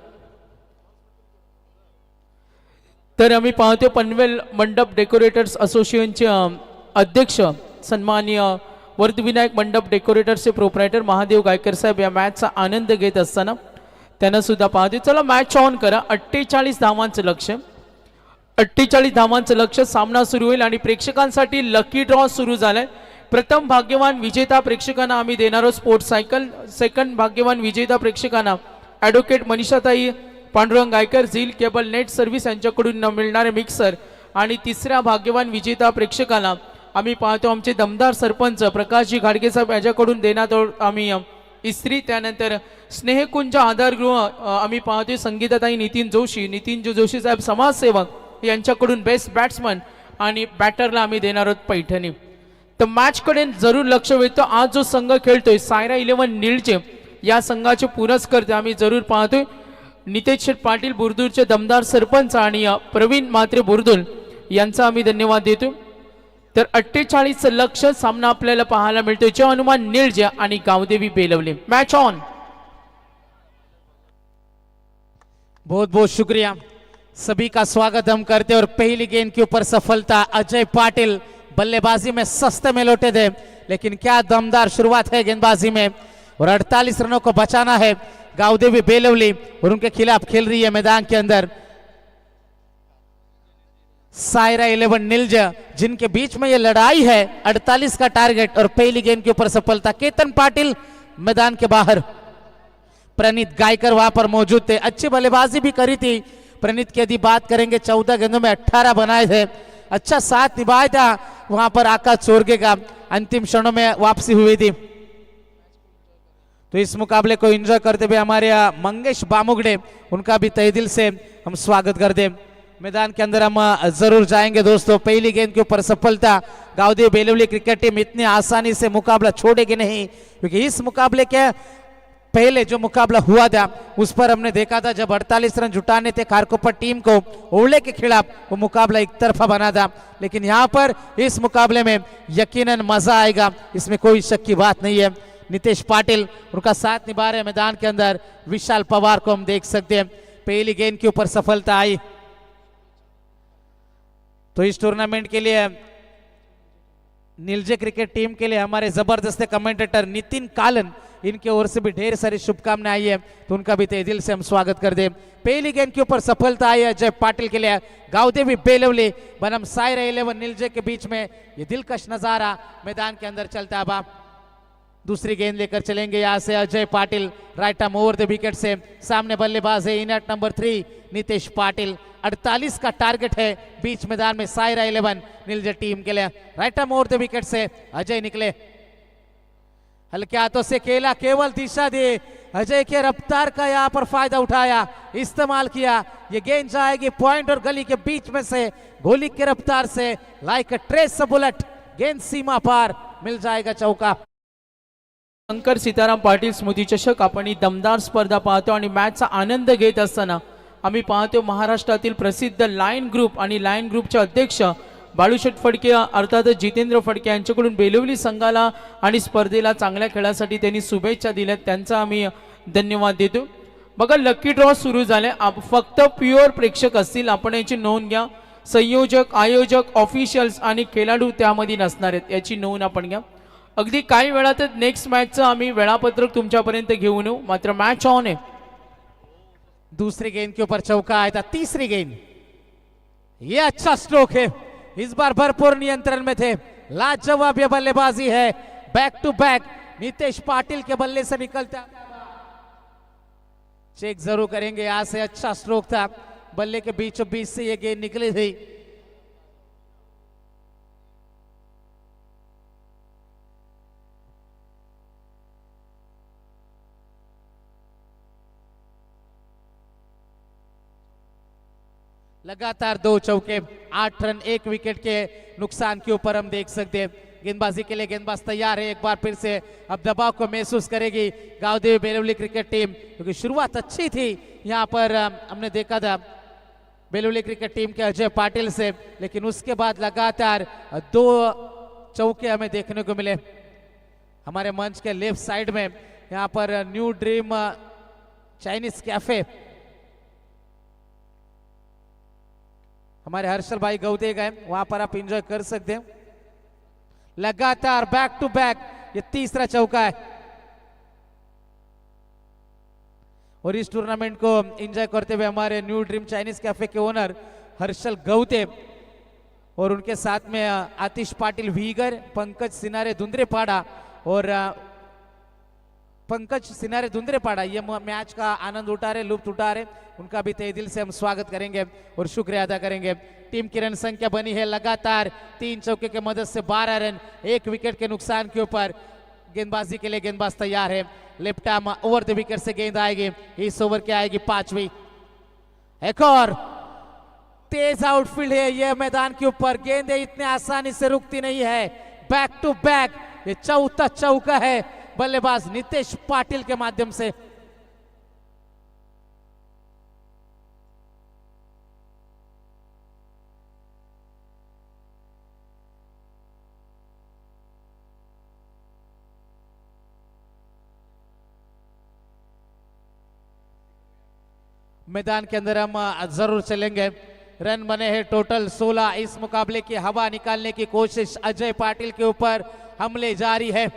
तर आम्ही पाहतो पनवेल मंडप डेकोरेटर्स असोसिएशनचे अध्यक्ष सन्माननीय वर्धविनायक मंडप डेकोरेटर्सचे प्रोप्रायटर महादेव गायकर साहेब या मॅचचा आनंद घेत असताना त्यांना सुद्धा पाहते. चला मॅच ऑन करा. 48 धावांचं लक्ष, 48 धावांचं लक्ष. सामना सुरू होईल आणि प्रेक्षकांसाठी लकी ड्रॉ सुरू झालाय. प्रथम भाग्यवान विजेता प्रेक्षकांना आम्ही देणार आहोत स्पोर्ट्स सायकल. सेकंड भाग्यवान विजेता प्रेक्षकांना ॲडव्होकेट मनीषाताई पांडुरंग गायकर झील केबल नेट सर्व्हिस यांच्याकडून मिळणारे मिक्सर. आणि तिसऱ्या भाग्यवान विजेता प्रेक्षकाला आम्ही पाहतो आमचे दमदार सरपंच प्रकाशजी घाडगे साहेब यांच्याकडून देण्यात आम्ही इस्त्री. त्यानंतर स्नेहकुंज आधारगृह आम्ही पाहतोय संगीताताई नितीन जोशी साहेब समाजसेवक यांच्याकडून बेस्ट बॅट्समन आणि बॅटरला आम्ही देणार आहोत पैठणी. तर मॅचकडे जरूर लक्ष वेधतो. आज जो संघ खेळतोय सायरा 11 निळचे या संघाचे पुरस्कर्ते आम्ही जरूर पाहतोय नितेश शेठ पाटील बुरदूरचे दमदार सरपंच आणि प्रवीण म्हात्रे बुरदूर यांचा आम्ही धन्यवाद देतो. तर 48 लक्ष सामना आपल्याला पाहायला मिळतोय. जय हनुमान निळजे आणि गावदेवी बेलवले. Match on. बहुत बहुत शुक्रिया, सभी का स्वागत हम करते और पहली गेंद के ऊपर सफलता अजय पाटिल. बल्लेबाजी में सस्ते में लौटे थे लेकिन क्या दमदार शुरुआत है गेंदबाजी में और 48 रनों को बचाना है गावदेवी बेलवली और उनके खिलाफ खेल रही है मैदान के अंदर सायरा 11 निल्ज, जिनके बीच में ये लड़ाई है. 48 का टारगेट और पहली गेंद के ऊपर सफलता. केतन पाटिल मैदान के बाहर, प्रणीत गायकर वहां पर मौजूद थे. अच्छी बल्लेबाजी भी करी थी प्रणीत की. यदि बात करेंगे 14 गेंदों में 18 बनाए थे. अच्छा साथ निभाया था वहां पर आकाश चोरगे का. अंतिम क्षणों में वापसी हुई थी. तो इस मुकाबले को एंजॉय करते हुए हमारे मंगेश बामुगड़े, उनका भी तहे दिल से हम स्वागत करते. मैदान के अंदर हम जरूर जाएंगे दोस्तों. पहली गेंद के ऊपर सफलता. गावदेवी बेलवली क्रिकेट टीम इतनी आसानी से मुकाबला छोड़ेगी नहीं, क्योंकि इस मुकाबले के पहले जो मुकाबला हुआ था उस पर हमने देखा था जब 48 रन जुटाने थे खारकोपर टीम को ओवले के खिलाफ, वो मुकाबला एक तरफा बना था. लेकिन यहाँ पर इस मुकाबले में यकीनन मजा आएगा, इसमें कोई शक की बात नहीं है. नितेश पाटिल उनका साथ निभा रहे मैदान के अंदर. विशाल पवार को हम देख सकते हैं. पहली गेंद के ऊपर सफलता आई. तो इस टूर्नामेंट के लिए नीलजे क्रिकेट टीम के लिए हमारे जबरदस्त कमेंटेटर नितिन कालन, इनके ओर से भी ढेर सारी शुभकामनाएं आई है, तो उनका भी तहे दिल से हम स्वागत कर दें. पहली गेंद के ऊपर सफलता आई है अजय पाटिल के लिए. गावदेवी बेलवली बनम सायरा 11 नीलजे के बीच में ये दिलकश नजारा मैदान के अंदर चलता है. दूसरी गेंद लेकर चलेंगे यहाँ से Ajay Patil. Right arm over the wicket से सामने बल्लेबाज है इन एट नंबर 3 नितेश पाटिल. 48 का टारगेट है बीच मैदान में सायरा 11 नीलजे टीम के लिए. Right arm over the wicket से अजय निकले. हल्के हाथों से खेला, केवल दिशा दी. अजय के रफ्तार का यहाँ पर फायदा उठाया, इस्तेमाल किया. ये गेंद जाएगी पॉइंट और गली के बीच में से गोली की रफ्तार से लाइक ट्रेस बुलेट. गेंद सीमा पार, मिल जाएगा चौका. शंकर सीताराम पाटील स्मृती चषक आपण ही दमदार स्पर्धा पाहतो आणि मॅचचा आनंद घेत असताना आम्ही पाहतो महाराष्ट्रातील प्रसिद्ध लायन ग्रुप आणि लायन ग्रुपचे अध्यक्ष बाळूशेठ फडके अर्थात जितेंद्र फडके यांच्याकडून बेलवली संघाला आणि स्पर्धेला चांगल्या खेळासाठी त्यांनी शुभेच्छा दिल्यात, त्यांचा आम्ही धन्यवाद देतो. बघा लकी ड्रॉ सुरू झाले. फक्त प्युअर प्रेक्षक असतील, आपण याची नोंद घ्या. संयोजक, आयोजक, ऑफिशियल्स आणि खेळाडू त्यामध्ये नसणार आहेत, याची नोंद आपण घ्या. अगदी काही वेळातच नेक्स्ट मॅचचं आम्ही वेळापत्रक तुमच्यापर्यंत घेऊन येऊ. मात्र मॅच ऑन आहे. दूसरी गेंद के ऊपर चौका आया था. तीसरी गेंद, ये अच्छा स्ट्रोक है. इस बार भरपूर नियंत्रण में थे. लाजवाब ये बल्लेबाजी है. Back to back Nitesh Patil के बल्ले से निकलता. चेक जरूर करेंगे यहां से. अच्छा स्ट्रोक था, बल्ले के बीचों बीच से ये गेंद निकली थी. लगातार 2 चौके, 8 रन 1 विकेट के नुकसान के ऊपर हम देख सकते हैं. गेंदबाजी के लिए गेंदबाज तैयार है. एक बार फिर से अब दबाव को महसूस करेगी गावदेवी बेलवली क्रिकेट टीम, क्योंकि शुरुआत अच्छी थी. यहाँ पर हमने देखा था बेलवली क्रिकेट टीम के अजय पाटिल से, लेकिन उसके बाद लगातार 2 चौके हमें देखने को मिले. हमारे मंच के लेफ्ट साइड में यहाँ पर न्यू ड्रीम चाइनीज कैफे हमारे हर्षल भाई गौदे गए, वहां पर आप एंजॉय कर सकते हैं. लगातार बैक टू बैक ये तीसरा चौका है। और इस टूर्नामेंट को एंजॉय करते हुए हमारे न्यू ड्रीम चाइनीज कैफे के ओनर हर्षल गौते और उनके साथ में आतिश पाटिल वीगर, पंकज सिनारे दुंदरेपाड़ा और पंकज सिनारे दुंदरेपाड़ा ये मैच का आनंद उठा रहे, लुत्फ उठा रहे, उनका भी तहे दिल से हम स्वागत करेंगे और शुक्रिया अदा करेंगे। टीम की रन संख्या बनी है लगातार 3 चौके के मदद से 12 रन, 1 विकेट के नुकसान के ऊपर। गेंदबाजी के लिए गेंदबाज तैयार है, left arm over the wicket से गेंद आएगी, इस ओवर की आएगी 5वीं। एक और तेज आउटफील्ड है ये मैदान के ऊपर, गेंदें इतने आसानी से रुकती नहीं है, बैक टू बैक ये चौथा चौका है बल्लेबाज नितेश पाटिल के माध्यम से। मैदान के अंदर हम जरूर चलेंगे। रन बने हैं टोटल 16। इस मुकाबले की हवा निकालने की कोशिश अजय पाटिल के ऊपर, हमले जारी है,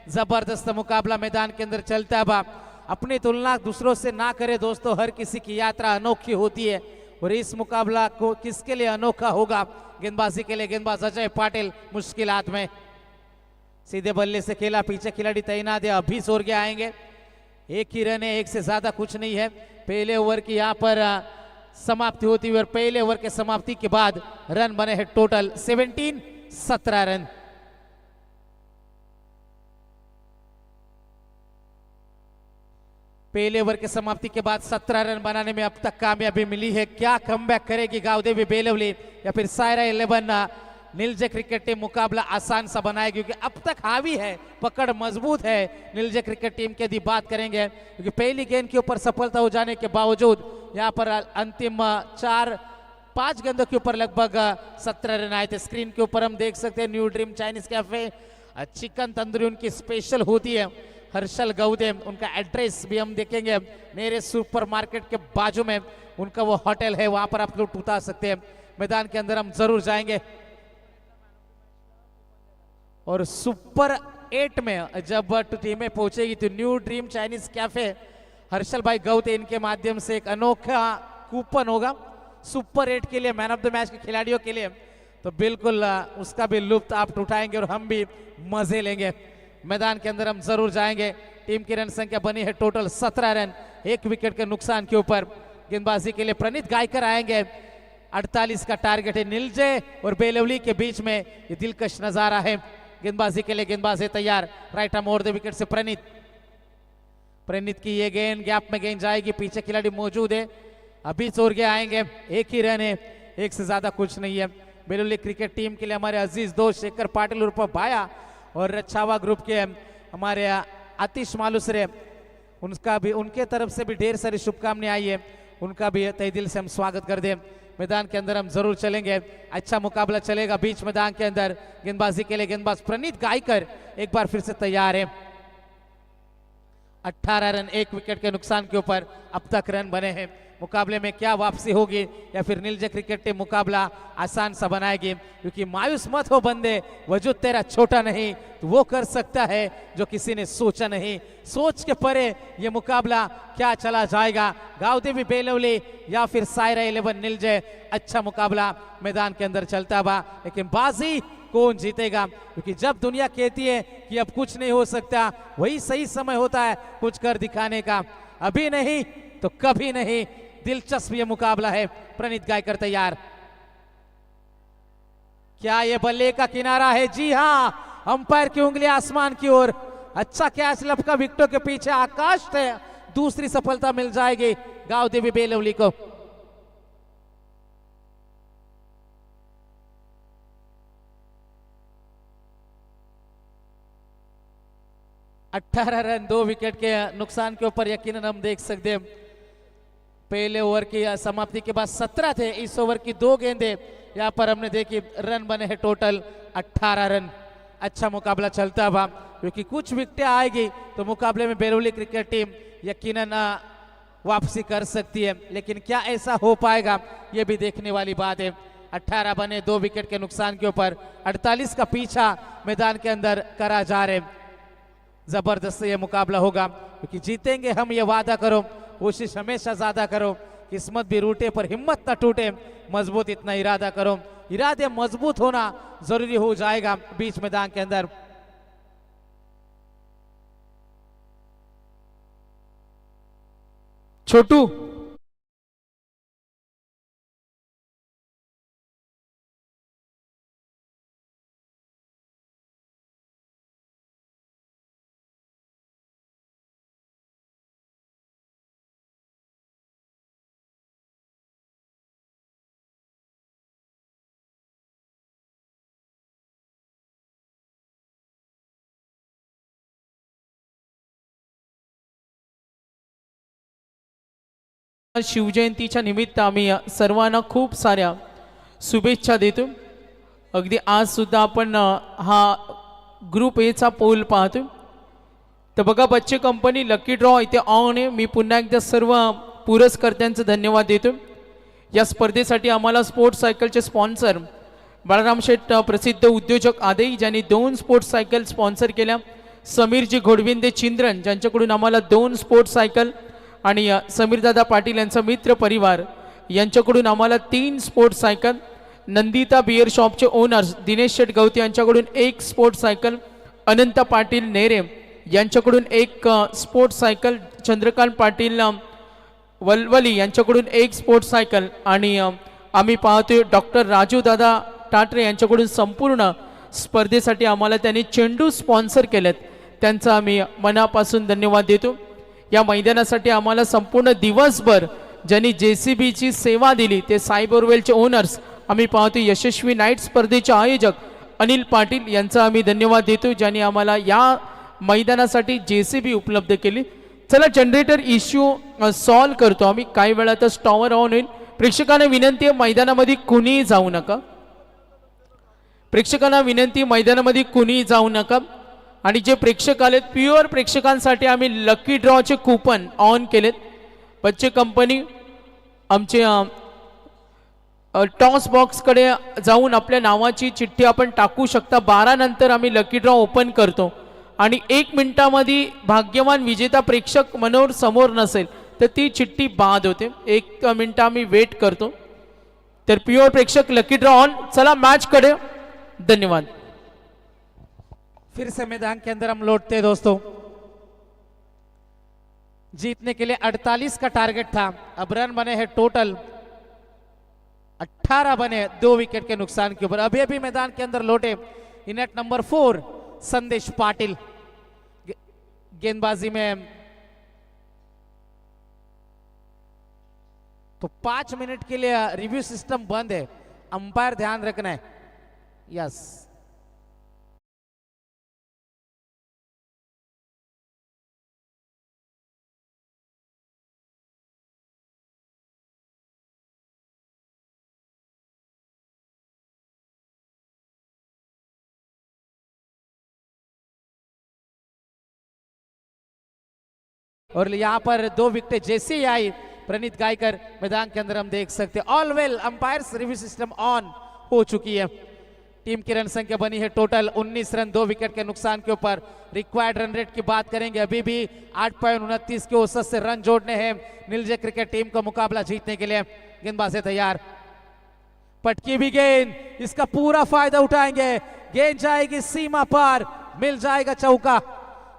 जबरदस्त मुकाबला मैदान के अंदर चलता है। अपनी तुलना दूसरों से ना करे दोस्तों, हर किसी की यात्रा अनोखी होती है और इस मुकाबला को किसके लिए अनोखा होगा। गेंदबाजी के लिए गेंदबाज अजय पाटिल मुश्किलात में, सीधे बल्ले से खेला, पीछे खिलाड़ी तैनात है, अभी जोर के आएंगे। एक ही रन है, एक से ज्यादा कुछ नहीं है। पहले ओवर की यहाँ पर समाप्ति होती हुई और पहले ओवर के समाप्ति के बाद रन बने हैं टोटल 17 रन। पहले ओवर के समाप्ति के बाद 17 रन बनाने में अब तक कामयाबी मिली है। क्या कमबैक करेगी गावदेवी बेलवली या फिर सायरा 11 नीलजे क्रिकेट टीम मुकाबला आसान सा बनाएगी, क्योंकि अब तक हावी है, पकड़ मजबूत है नीलजे क्रिकेट टीम की यदि बात करेंगे, क्योंकि पहली गेंद के ऊपर सफलता हो जाने के बावजूद यहाँ पर अंतिम 4-5 गेंदों के ऊपर लगभग 17 रन आए थे। स्क्रीन के ऊपर हम देख सकते हैं new dream Chinese cafe, chicken tandoori उनकी स्पेशल होती है। हर्षल गौदे, उनका एड्रेस भी हम देखेंगे, मेरे सुपर मार्केट के बाजू में उनका वो होटल है, वहां पर आप लोग उतार सकते हैं। मैदान के अंदर हम जरूर जाएंगे और सुपर 8 में जब टीमें पहुंचेगी तो new dream Chinese cafe Harshal भाई गौते इनके माध्यम से एक अनोखा कूपन होगा सुपर 8 के लिए, मैन ऑफ द मैच के खिलाड़ियों के लिए, तो बिल्कुल उसका भी लुत्फ आप उठाएंगे और हम भी मजे लेंगे। मैदान के अंदर हम जरूर जाएंगे। टीम की रन संख्या बनी है टोटल 17 रन, 1 विकेट के नुकसान के ऊपर। गेंदबाजी के लिए प्रणीत गायकर आएंगे, 48 का टारगेट है। नीलजे और बेलवली के बीच में ये दिलकश नजारा है। गेंदबाजी के लिए गेंदबाज है तैयार, right arm over the wicket से प्रणीत की ये गेंद गैप में गेंद जाएगी, पीछे खिलाड़ी मौजूद है, अभी चोर के आएंगे, 1 ही रन है, 1 से ज्यादा कुछ नहीं है। बेलवली क्रिकेट टीम के लिए हमारे अजीज दोस्त शेखर पाटिल उर्फ भाया और रछावा ग्रुप के हमारे आतिश मालूसरे, उनका भी, उनके तरफ से भी ढेर सारी शुभकामनाएं आई है, उनका भी तहे दिल से हम स्वागत कर दें। मैदान के अंदर हम जरूर चलेंगे, अच्छा मुकाबला चलेगा बीच मैदान के अंदर। गेंदबाजी के लिए गेंदबाज प्रणीत गायकर एक बार फिर से तैयार है। 18 रन, 1 विकेट के नुकसान के ऊपर अब तक रन बने हैं। मुकाबले में क्या वापसी होगी या फिर नीलजे क्रिकेट टीम मुकाबला आसान सा बनाएगी, क्योंकि मायूस मत हो बंदे, वजूद तेरा छोटा नहीं तो वो कर सकता है जो किसी ने सोचा नहीं। सोच के परे ये मुकाबला क्या चला जाएगा, गावदेवी बेलवली या फिर सायरा 11 नीलजे, अच्छा मुकाबला मैदान के अंदर चलता हुआ, लेकिन बाजी कौन जीतेगा, क्योंकि जब दुनिया कहती है कि अब कुछ नहीं हो सकता, वही सही समय होता है कुछ कर दिखाने का। अभी नहीं तो कभी नहीं, दिलचस्प ये मुकाबला है। प्रणीत गायकर तैयार, क्या ये बल्ले का किनारा है? जी हाँ, अंपायर की उंगली आसमान की ओर, अच्छा कैच लपका विकेटों के पीछे, आकाश है, दूसरी सफलता मिल जाएगी गावदेवी बेलवली को। अठारह रन 2 विकेट के नुकसान के ऊपर यकीनन हम देख सकते हैं। पहले ओवर की समाप्ति के बाद 17 थे, इस ओवर की 2 गेंदें यहाँ पर हमने देखी, रन बने हैं टोटल 18 रन। अच्छा मुकाबला चलता हुआ, क्योंकि कुछ विकेटें आएगी तो मुकाबले में बेलवली क्रिकेट टीम यकीनन वापसी कर सकती है, लेकिन क्या ऐसा हो पाएगा ये भी देखने वाली बात है। 18 बने 2 विकेट के नुकसान के ऊपर 48 का पीछा मैदान के अंदर करा जा रहे। जबरदस्त ये मुकाबला होगा क्योंकि जीतेंगे हम, ये वादा करो, कोशिश हमेशा ज्यादा करो, किस्मत भी रूटे पर हिम्मत न टूटे, मजबूत इतना इरादा करो। इरादे मजबूत होना जरूरी हो जाएगा बीच मैदान के अंदर। छोटू शिवजयंतीच्या निमित्त आम्ही सर्वांना खूप साऱ्या शुभेच्छा देतो। अगदी आज सुद्धा आपण हा ग्रुप एचा पोल पाहतो। तर बघा बच्चे कंपनी लकी ड्रॉ इथे ऑन आहे। मी पुन्हा एकदा सर्व पुरस्कर्त्यांचे धन्यवाद देतो। या स्पर्धेसाठी आम्हाला स्पोर्ट्स सायकलचे स्पॉन्सर बाळाराम शेठ प्रसिद्ध उद्योजक आदेई ज्यांनी 2 स्पोर्ट्स सायकल स्पॉन्सर केल्या, समीरजी घोडविंदे चिंद्रन ज्यांच्याकडून आम्हाला 2 स्पोर्ट्स सायकल आणि समीरदादा पाटील यांचा मित्र परिवार यांच्याकडून आम्हाला 3 स्पोर्ट्स सायकल, नंदिता बियर शॉपचे ओनर्स दिनेश शेठ गवती यांच्याकडून 1 स्पोर्ट्स सायकल, अनंत पाटील नेरे यांच्याकडून 1 स्पोर्ट्स सायकल, चंद्रकांत पाटील वलवली यांच्याकडून 1 स्पोर्ट्स सायकल आणि आम्ही पाहतोय डॉक्टर राजू दादा टाटरे यांच्याकडून संपूर्ण स्पर्धेसाठी आम्हाला त्यांनी चेंडू स्पॉन्सर केलेत, त्यांचा आम्ही मनापासून धन्यवाद देतो। या मैदानासाठी आम्हाला संपूर्ण दिवसभर ज्यांनी JCBची सेवा दिली ते साई बोरवेलचे ओनर्स आम्ही पाहतो, यशस्वी नाईट स्पर्धेचे आयोजक अनिल पाटील यांचा आम्ही धन्यवाद देतो ज्यांनी आम्हाला या मैदानासाठी JCB उपलब्ध केली। चला जनरेटर इश्यू सॉल्व करतो आम्ही, काही वेळातच टॉवर ऑन होईल। प्रेक्षकांना विनंती आहे मैदानामध्ये कुणीही जाऊ नका, प्रेक्षकांना विनंती मैदानामध्ये कुणीही जाऊ नका। आणि जे प्रेक्षक आलेत प्युअर प्रेक्षकांसाठी आम्ही लकी ड्रॉचे कूपन ऑन केलेत। बच्चे कंपनी आमचे टॉस बॉक्सकडे जाऊन आपल्या नावाची चिठ्ठी आपण टाकू शकता। 12 नंतर आम्ही लकी ड्रॉ ओपन करतो आणि 1 मिनिटामध्ये भाग्यवान विजेता प्रेक्षक मनोर समोर नसेल तर ती चिठ्ठी बाद होते। 1 मिनिट आम्ही वेट करतो। तर प्युअर प्रेक्षक लकी ड्रॉ ऑन। चला मैच कडे, धन्यवाद। फिर से मैदान के अंदर हम लौटते दोस्तों। जीतने के लिए 48 का टारगेट था, अब रन बने हैं टोटल 18 बने 2 विकेट के नुकसान के ऊपर। अभी अभी मैदान के अंदर लौटे इनेट नंबर 4 संदेश पाटिल। गेंदबाजी में तो 5 मिनट के लिए रिव्यू सिस्टम बंद है, अंपायर ध्यान रखना है। यस और यहाँ पर 2 विकेट जैसे ही आई प्रणीत गायकर मैदान के अंदर हम देख सकते हैं। All well, umpires review system on हो चुकी है। टीम की रन संख्या बनी है टोटल 19 रन 2 विकेट के नुकसान के ऊपर। रिक्वायर्ड रन रेट की बात करेंगे, अभी भी 8.29 के औसत से रन जोड़ने हैं नीलजे क्रिकेट टीम को मुकाबला जीतने के लिए। गेंदबाज तैयार, पटकी भी गेंद, इसका पूरा फायदा उठाएंगे, गेंद जाएगी सीमा पार, मिल जाएगा चौका।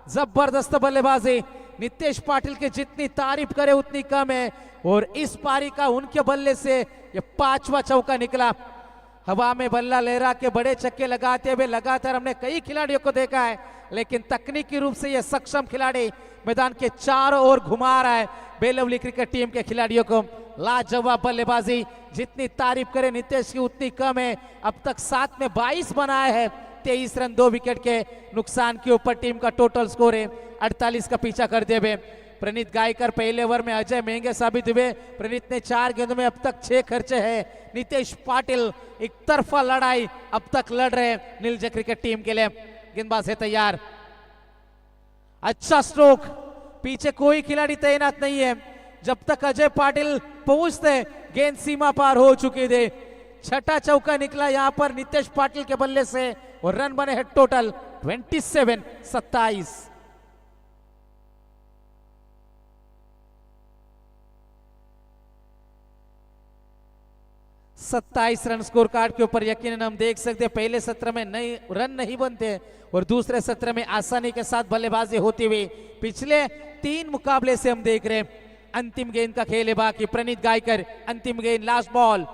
जबरदस्त बल्लेबाजी, नितेश पाटिल की जितनी तारीफ करे उतनी कम है और इस पारी का उनके बल्ले से ये 5वां चौका निकला। हवा में बल्ला लहरा के बड़े छक्के लगाते हुए लगातार हमने कई खिलाड़ियों को देखा है, लेकिन तकनीकी रूप से ये सक्षम खिलाड़ी मैदान के चारों ओर घुमा रहा है बेलवली क्रिकेट टीम के खिलाड़ियों को। लाजवाब बल्लेबाजी, जितनी तारीफ करे नितेश की उतनी कम है। अब तक 7 में 22 बनाए हैं, 23 रन 2 विकेट के नुकसान के ऊपर टीम का टोटल स्कोर है। 48 का पीछा करते हुए प्रणीत गायकर पहले ओवर में अजय महंगे साबित हुए। प्रणीत ने 4 गेंदों में अब तक 6 खर्चे हैं। नितेश पाटिल एक तरफा लड़ाई अब तक लड़ रहे हैं नीलजे क्रिकेट टीम के लिए। गेंदबाज है तैयार, अच्छा स्ट्रोक, पीछे कोई खिलाड़ी तैनात नहीं है। जब तक अजय पाटिल पहुंचते गेंद सीमा पार हो चुकी थी। छठा चौका निकला यहाँ पर नितेश पाटिल के बल्ले से और रन बने हैं टोटल 27-27। 27 रन स्कोर कार्ड के ऊपर यकीनन हम देख सकते हैं पहले सत्र में नहीं रन नहीं बनते और दूसरे सत्र में आसानी के साथ बल्लेबाजी होती हुई पिछले 3 मुकाबले से हम देख रहे हैं। अंतिम गेंद का खेल है बाकी। प्रणीत गायकर अंतिम गेंद, लास्ट बॉल,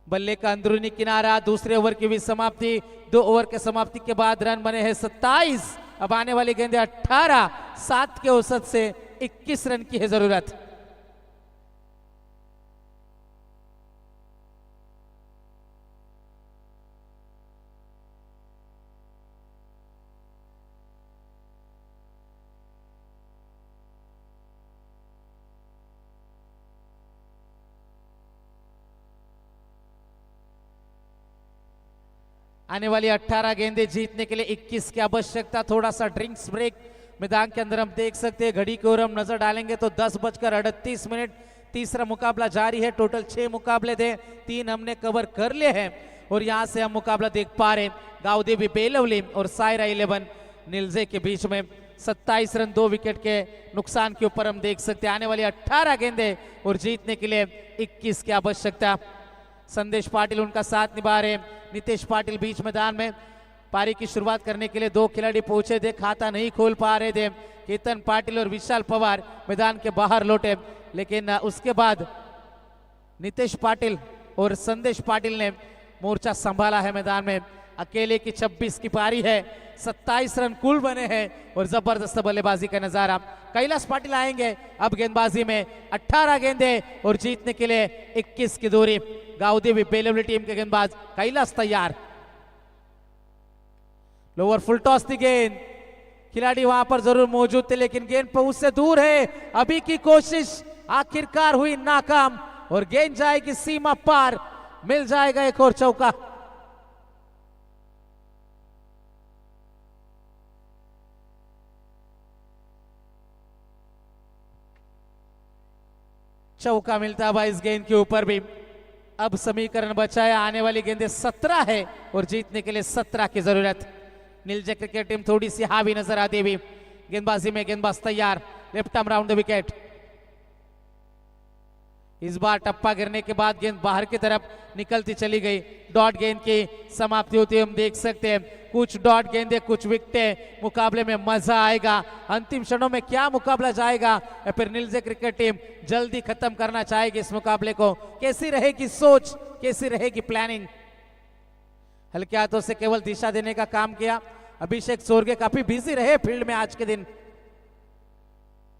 बल्ले का अंदरूनी किनारा। दूसरे ओवर की भी समाप्ति। 2 ओवर के समाप्ति के बाद रन बने हैं 27। अब आने वाली गेंदें 18। 7 के औसत से 21 रन की है जरूरत। आने वाली 18 गेंदें जीतने के लिए 21 की आवश्यकता। थोड़ा सा ड्रिंक्स ब्रेक मैदान के अंदर हम देख सकते हैं। घड़ी की ओर हम नजर डालेंगे तो 10:38। तीसरा मुकाबला जारी है। टोटल 6 मुकाबले थे, 3 हमने कवर कर लिए हैं और यहां से हम मुकाबला देख पा रहे हैं गावदेवी बेलवली और सायरा 11 नीलजे के बीच में। 27 रन 2 विकेट के नुकसान के ऊपर हम देख सकते हैं। आने वाली 18 गेंदें और जीतने के लिए 21 की आवश्यकता। संदेश पाटिल उनका साथ निभा रहे। नितेश पाटिल बीच मैदान में। पारी की शुरुआत करने के लिए 2 खिलाड़ी पहुंचे थे, खाता नहीं खोल पा रहे थे। केतन पाटिल और विशाल पवार मैदान के बाहर लौटे, लेकिन उसके बाद नितेश पाटिल और संदेश पाटिल ने मोर्चा संभाला है मैदान में। अकेले की 26 की पारी है। 27 रन कुल बने हैं और जबरदस्त बल्लेबाजी का नजारा। कैलाश पाटिल आएंगे अब गेंदबाजी में। 18 गेंदें और जीतने के लिए 21 की दूरी। गावदेवी बेलवली टीम के गेंदबाज कैलाश तैयार। लोअर फुल टॉस थी गेंद। खिलाड़ी वहां पर जरूर मौजूद थे लेकिन गेंद पहुंच से दूर है। अभी की कोशिश आखिरकार हुई नाकाम और गेंद जाएगी सीमा पार। मिल जाएगा एक और चौका। चौका मिलता है इस गेंद के ऊपर भी। अब समीकरण बचा है। आने वाली गेंदें 17 है और जीतने के लिए 17 की जरूरत। नीलजे क्रिकेट टीम थोड़ी सी हावी नजर आती हुई। गेंदबाजी में गेंदबाज तैयार। Left arm round the wicket. इस बार टप्पा गिरने के बाद गेंद बाहर की तरफ निकलती चली गई। डॉट गेंद की समाप्ति होती है हम देख सकते हैं। कुछ डॉट गेंदे, कुछ विकेटें। मुकाबले में मजा आएगा। अंतिम क्षणों में क्या मुकाबला जाएगा या फिर नीलजे क्रिकेट टीम जल्दी खत्म करना चाहेगी इस मुकाबले को। कैसी रहेगी सोच, कैसी रहेगी प्लानिंग। हल्के हाथों से केवल दिशा देने का काम किया। अभिषेक सोरगे काफी बिजी रहे फील्ड में आज के दिन।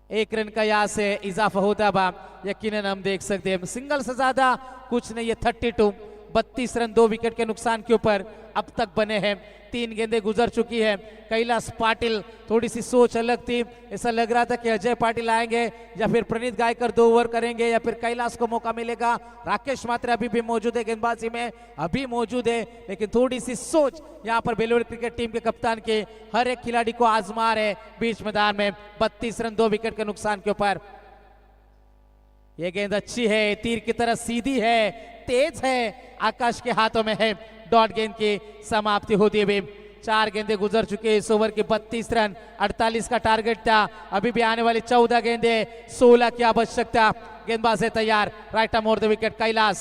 1 रन का यहां से इजाफा होता बा यकीनन हम देख सकते हैं। सिंगल से ज्यादा कुछ नहीं है। 32 32 रन 2 विकेट के नुकसान के ऊपर अब तक बने हैं। 3 गेंदें गुजर चुकी है। कैलाश पाटिल थोड़ी सी सोच अलग थी। ऐसा लग रहा था कि अजय पाटिल आएंगे या फिर प्रणीत गायकर 2 ओवर करेंगे या फिर कैलाश को मौका मिलेगा। राकेश मात्रे अभी भी मौजूद है गेंदबाजी में, अभी मौजूद है, लेकिन थोड़ी सी सोच यहाँ पर बेलवली क्रिकेट टीम के कप्तान के हर एक खिलाड़ी को आजमा रहे बीच मैदान में। 32 रन 2 विकेट के नुकसान के ऊपर। यह गेंद अच्छी है, तीर की तरह सीधी है, तेज है, आकाश के हाथों में है। डॉट गेंद की समाप्ति होती हुई। 4 गेंदें गुजर चुके हैं इस ओवर की। 32 रन 48 का टारगेट था। अभी भी आने वाली 14 गेंदें, 16 की आवश्यकता। गेंदबाज है तैयार। Right arm over the wicket Kailash.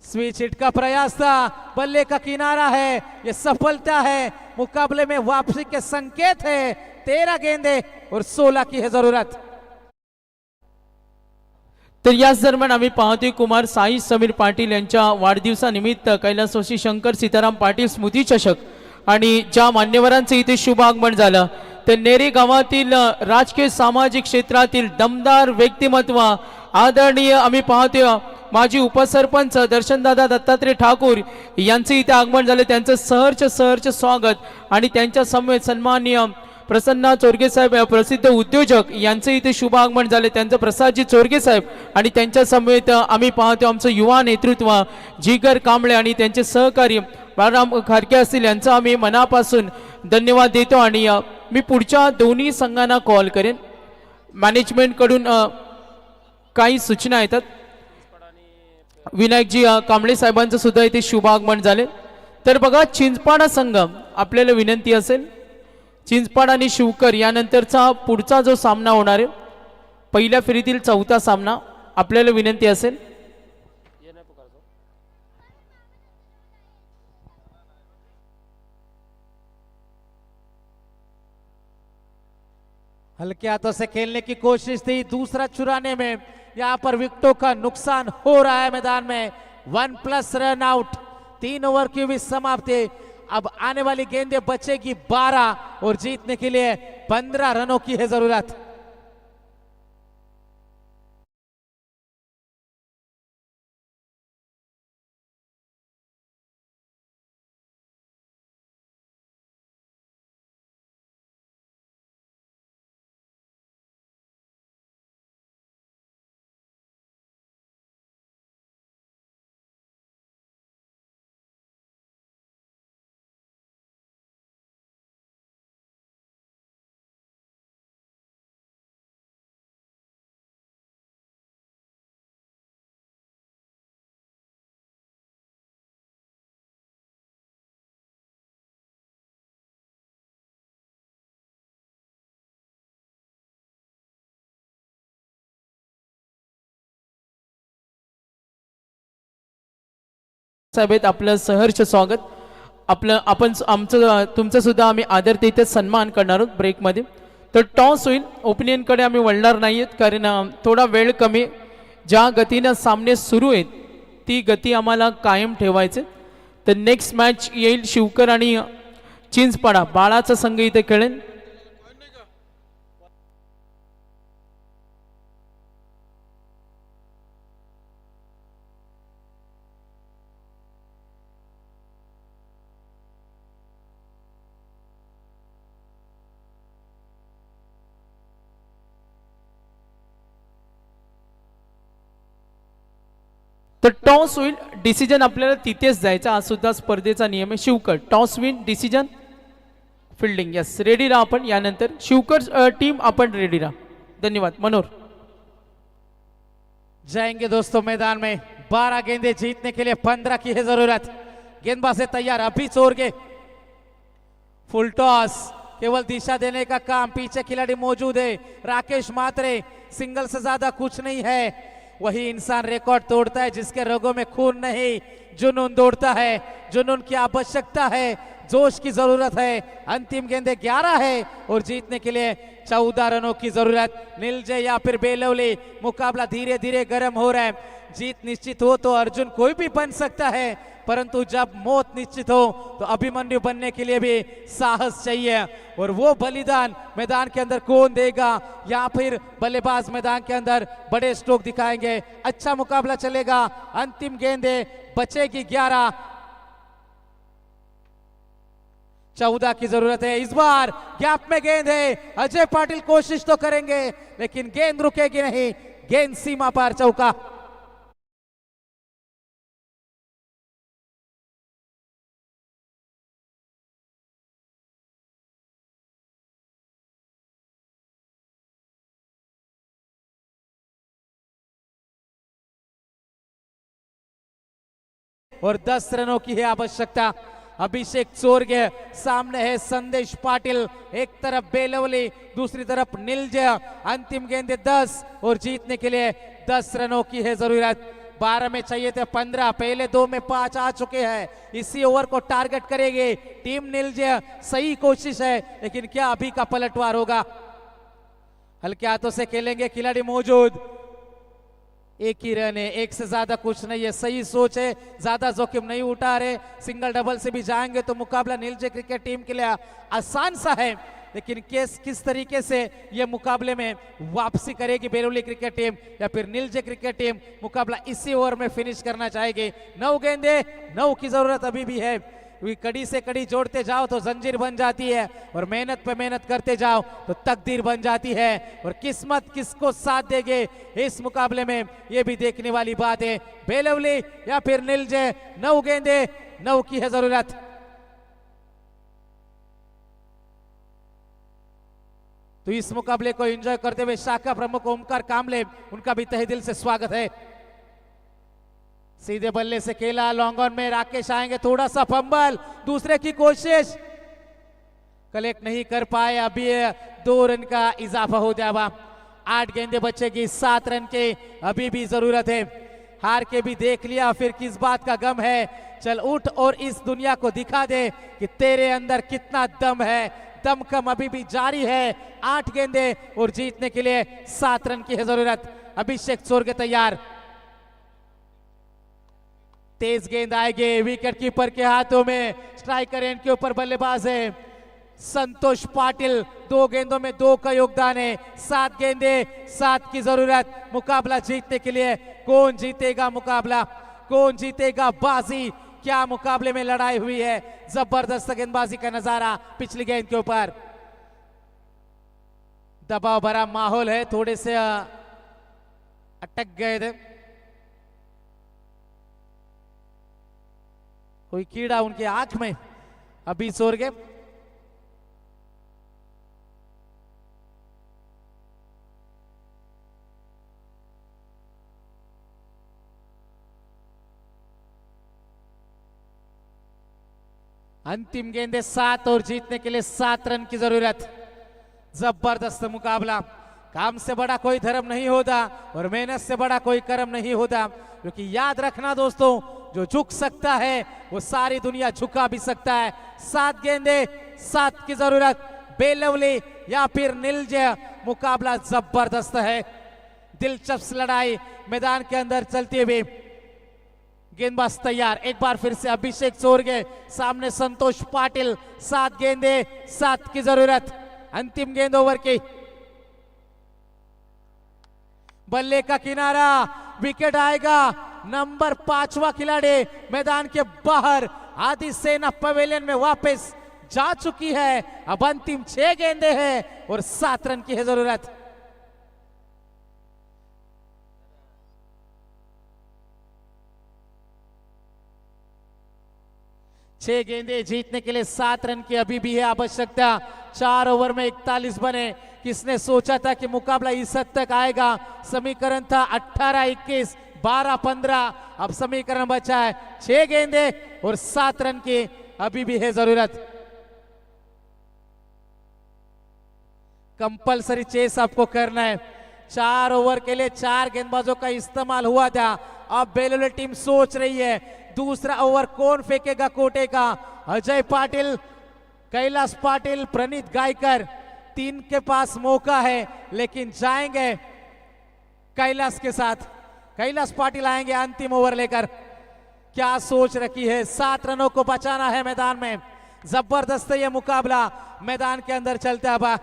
Switch hit का प्रयास था, बल्ले का किनारा है, यह सफलता है। मुकाबले में वापसी के संकेत है। 13 गेंदें और 16 की है जरूरत। तर याच दरम्यान आम्ही पाहतोय कुमार साई समीर पाटील यांच्या वाढदिवसानिमित्त कैलासवासी शंकर सीताराम पाटील स्मृती चषक आणि ज्या मान्यवरांचे इथे शुभ आगमन झालं ते नेरे गावातील राजकीय सामाजिक क्षेत्रातील दमदार व्यक्तिमत्व आदरणीय आम्ही पाहतोय माजी उपसरपंच दर्शनदादा दत्तात्रय ठाकूर यांचे इथे आगमन झाले। त्यांचं सहर्ष स्वागत आणि त्यांच्या समवेत सन्माननीय प्रसन्ना चोरगे साहेब प्रसिद्ध उद्योजक यांचे इथे शुभ आगमन झाले। त्यांचं प्रसादजी चोरगे साहेब आणि त्यांच्या समवेत आम्ही पाहतो आमचं युवा नेतृत्व जिगर कांबळे आणि त्यांचे सहकारी बाळराम खारके असतील यांचं आम्ही मनापासून धन्यवाद देतो। आणि मी पुढच्या दोन्ही संघांना कॉल करेन। मॅनेजमेंट कडून काही सूचना येतात. विनायकजी कांबळे साहेबांचं सुद्धा इथे शुभ आगमन झाले. तर बघा चिंचपाडा संघ आपल्याला विनंती असेल, चिंचपाडा आणि शिवकर यानंतरचा पुढचा जो सामना होणार आहे, पहिल्या फेरीतील चौथा सामना, आपल्याला विनंती असेल हल्के हाथों से खेलने की कोशिश थी, दूसरा चुराने में यहाँ पर विकेटों का नुकसान हो रहा है मैदान में. 1+ रन आउट, 3 ओवर की भी समाप्ति. अब आने वाली गेंदें बचेगी 12 और जीतने के लिए 15 रनों की है जरूरत. साहेब आपलं सहर्ष स्वागत. आपण आमचं तुमचं सुद्धा आम्ही आदर इथे सन्मान करणार आहोत ब्रेकमध्ये. तर टॉस होईल, ओपिनियनकडे आम्ही वळणार नाहीत कारण थोडा वेळ कमी. ज्या गतीनं सामने सुरू आहेत ती गती आम्हाला कायम ठेवायचे. तर नेक्स्ट मॅच येईल शिवकर आणि चिंचपाडा बाळाचा संघ इथे खेळेल. तर टॉस होईल, डिसिजन आपल्याला तिथेच जायचं. आज सुद्धा स्पर्धेचा नियम आहे. Shivkar toss win decision fielding. Yes, ready राहा आपण. यानंतर शिवकर टीम आपण रेडी राहा. धन्यवाद. मनोहर जाएंगे दोस्तों मैदान में. 12 गेंदें जीतने के लिए 15 की है जरूरत. गेंदबाज से तैयार, अभी छोड़ के फुल टॉस, केवल दिशा देने का काम. पीछे खिलाड़ी मौजूद है राकेश मात्रे. सिंगल से ज्यादा कुछ नहीं है. वही इंसान रिकॉर्ड तोड़ता है जिसके रगों में खून नहीं, जुनून दौड़ता है. जुनून की आवश्यकता है, जोश की जरूरत है. अंतिम गेंदे 11 है और जीतने के लिए 14 रनों की जरूरत. नीलजे या फिर बेलवली, मुकाबला धीरे धीरे गर्म हो रहा है. जीत निश्चित हो तो अर्जुन कोई भी बन सकता है, परंतु जब मौत निश्चित हो तो अभिमन्यु बनने के लिए भी साहस चाहिए. और वो बलिदान मैदान के अंदर कौन देगा, या फिर बल्लेबाज मैदान के अंदर बड़े स्ट्रोक दिखाएंगे. अच्छा मुकाबला चलेगा. अंतिम गेंदे बचेगी 11, 14 की जरूरत है. इस बार गैप में गेंद है. अजय पाटिल कोशिश तो करेंगे लेकिन गेंद रुकेगी नहीं. गेंद सीमा पार, चौका. और 10 रनों की है आवश्यकता. अभिषेक चोरगे, सामने है संदेश पाटिल. एक तरफ बेलवली, दूसरी तरफ नीलजय. अंतिम गेंदे 10 और जीतने के लिए 10 रनों की है जरूरत. 12 में चाहिए थे 15, पहले 2 में 5 आ चुके हैं. इसी ओवर को टारगेट करेगी टीम नीलजय. सही कोशिश है लेकिन क्या अभी का पलटवार होगा. हल्के हाथों से खेलेंगे खिलाड़ी मौजूद. एक ही रन है, एक से ज्यादा कुछ नहीं है. सही सोच है, ज्यादा जोखिम नहीं उठा रहे. सिंगल डबल से भी जाएंगे तो मुकाबला नीलजे क्रिकेट टीम के लिए आसान सा है. लेकिन किस तरीके से ये मुकाबले में वापसी करेगी बेरोली क्रिकेट टीम या फिर नीलजे क्रिकेट टीम, मुकाबला इसी ओवर में फिनिश करना चाहेगी. 9 गेंदे, 9 की जरूरत अभी भी है. कड़ी से कड़ी जोड़ते जाओ तो जंजीर बन जाती है और मेहनत पे मेहनत करते जाओ तो तकदीर बन जाती है. और किस्मत किसको साथ देगे इस मुकाबले में, ये भी देखने वाली बात है. बेलवली या फिर नीलजे. 9 गेंदे, 9 की है जरूरत. तो इस मुकाबले को एंजॉय करते हुए शाखा प्रमुख ओमकार कामले, उनका भी तहे दिल से स्वागत है। सीधे बल्ले से खेला, लॉन्ग ऑन में राकेश आएंगे, थोड़ा सा फंबल, दूसरे की कोशिश कलेक्ट नहीं कर पाए। अभी 2 रन का इजाफा हो जाएगा। 8 गेंदे बचेगी, 7 रन के अभी भी जरूरत है। हार के भी देख लिया, फिर किस बात का गम है। चल उठ और इस दुनिया को दिखा दे कि तेरे अंदर कितना दम है। दमखम अभी भी जारी है। 8 गेंदे और जीतने के लिए 7 रन की है जरूरत। अभिषेक चोरगे तैयार, तेज गेंद आएगी विकेट कीपर के हाथों में। स्ट्राइकर एंड के ऊपर बल्लेबाज है संतोष पाटिल। 2 गेंदों में 2 का योगदान है। 7 गेंदे, 7 की जरूरत मुकाबला जीतने के लिए। कौन जीतेगा मुकाबला, कौन जीतेगा बाजी, क्या मुकाबले में लड़ाई हुई है। जबरदस्त गेंदबाजी का नजारा पिछली गेंद के ऊपर। दबाव भरा माहौल है, थोड़े से अटक गए थे, कोई कीड़ा उनके आंख में अभी सोर गए। अंतिम गेंदे 7 और जीतने के लिए 7 रन की जरूरत। जबरदस्त मुकाबला। काम से बड़ा कोई धर्म नहीं होता और मेहनत से बड़ा कोई कर्म नहीं होता, क्योंकि याद रखना दोस्तों, जो झुक सकता है वो सारी दुनिया झुका भी सकता है। 7 गेंदे, 7 की जरूरत। बेलवली या फिर नीलजय, मुकाबला जबरदस्त है। दिलचस्प लड़ाई मैदान के अंदर चलती हुई। गेंदबाज तैयार, एक बार फिर से अभिषेक चोरगे, सामने संतोष पाटिल। 7 गेंदे, 7 की जरूरत। अंतिम गेंद ओवर की। बल्ले का किनारा, विकेट आएगा। नंबर 5वां खिलाड़ी मैदान के बाहर। आदि सेना पवेलियन में वापस जा चुकी है। अब अंतिम 6 गेंदे हैं और 7 रन की है जरूरत। छह गेंदे जीतने के लिए 7 रन की अभी भी है आवश्यकता। 4 ओवर में 41 बने। किसने सोचा था कि मुकाबला इस हद तक आएगा। समीकरण था 18-21, 12-15। अब समीकरण बचा है 6 गेंदे और 7 रन की अभी भी है जरूरत। कंपलसरी चेस आपको करना है। 4 ओवर के लिए 4 गेंदबाजों का इस्तेमाल हुआ था। अब बेलवली टीम सोच रही है दूसरा ओवर कौन फेंकेगा कोटे का। अजय पाटिल, कैलाश पाटिल, प्रणीत गायकर, 3 के पास मौका है, लेकिन जाएंगे कैलाश के साथ। कैलाश पाटिल आएंगे अंतिम ओवर लेकर। क्या सोच रखी है, 7 रनों को बचाना है मैदान में। जबरदस्त ये मुकाबला मैदान के अंदर चलता है।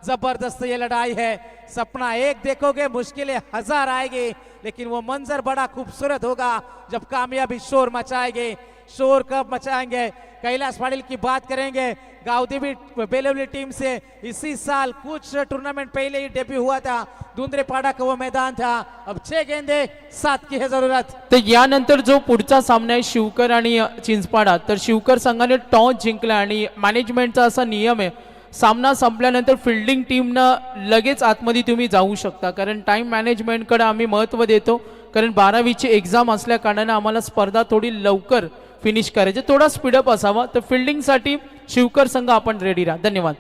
जबरदस्त ये लड़ाई है। सपना एक देखोगे, मुश्किलें 1000 आएगी, लेकिन वो मंजर बड़ा खूबसूरत होगा जब कामयाबी शोर मचाएंगे। शोर कब मचाएंगे? कैलाश पाटिल की बात करेंगे। गावदेवी बेलवली टीम से इसी साल कुछ टूर्नामेंट पहले ही डेब्यू हुआ था। धुंद्रेपाडा का वो मैदान था। अब 6 गेंदे, 7 की है जरूरत। तर यानंतर जो पुढचा सामना आहे शिवकर आणि चिंचपाडा, तर शिवकर संघाने टॉस जिंकला आणि मॅनेजमेंटचा असा नियम आहे, सामना संपल्यानंतर फिल्डिंग टीमनं लगेच आतमध्ये तुम्ही जाऊ शकता, कारण टाइम मॅनेजमेंटकडे आम्ही महत्त्व देतो, कारण 12वीची एक्झाम असल्या कारणाने आम्हाला स्पर्धा थोडी लवकर फिनिश करायची, थोडा स्पीडअप असावा। तर फिल्डिंगसाठी शिवकर संघ आपण रेडी राहा। धन्यवाद।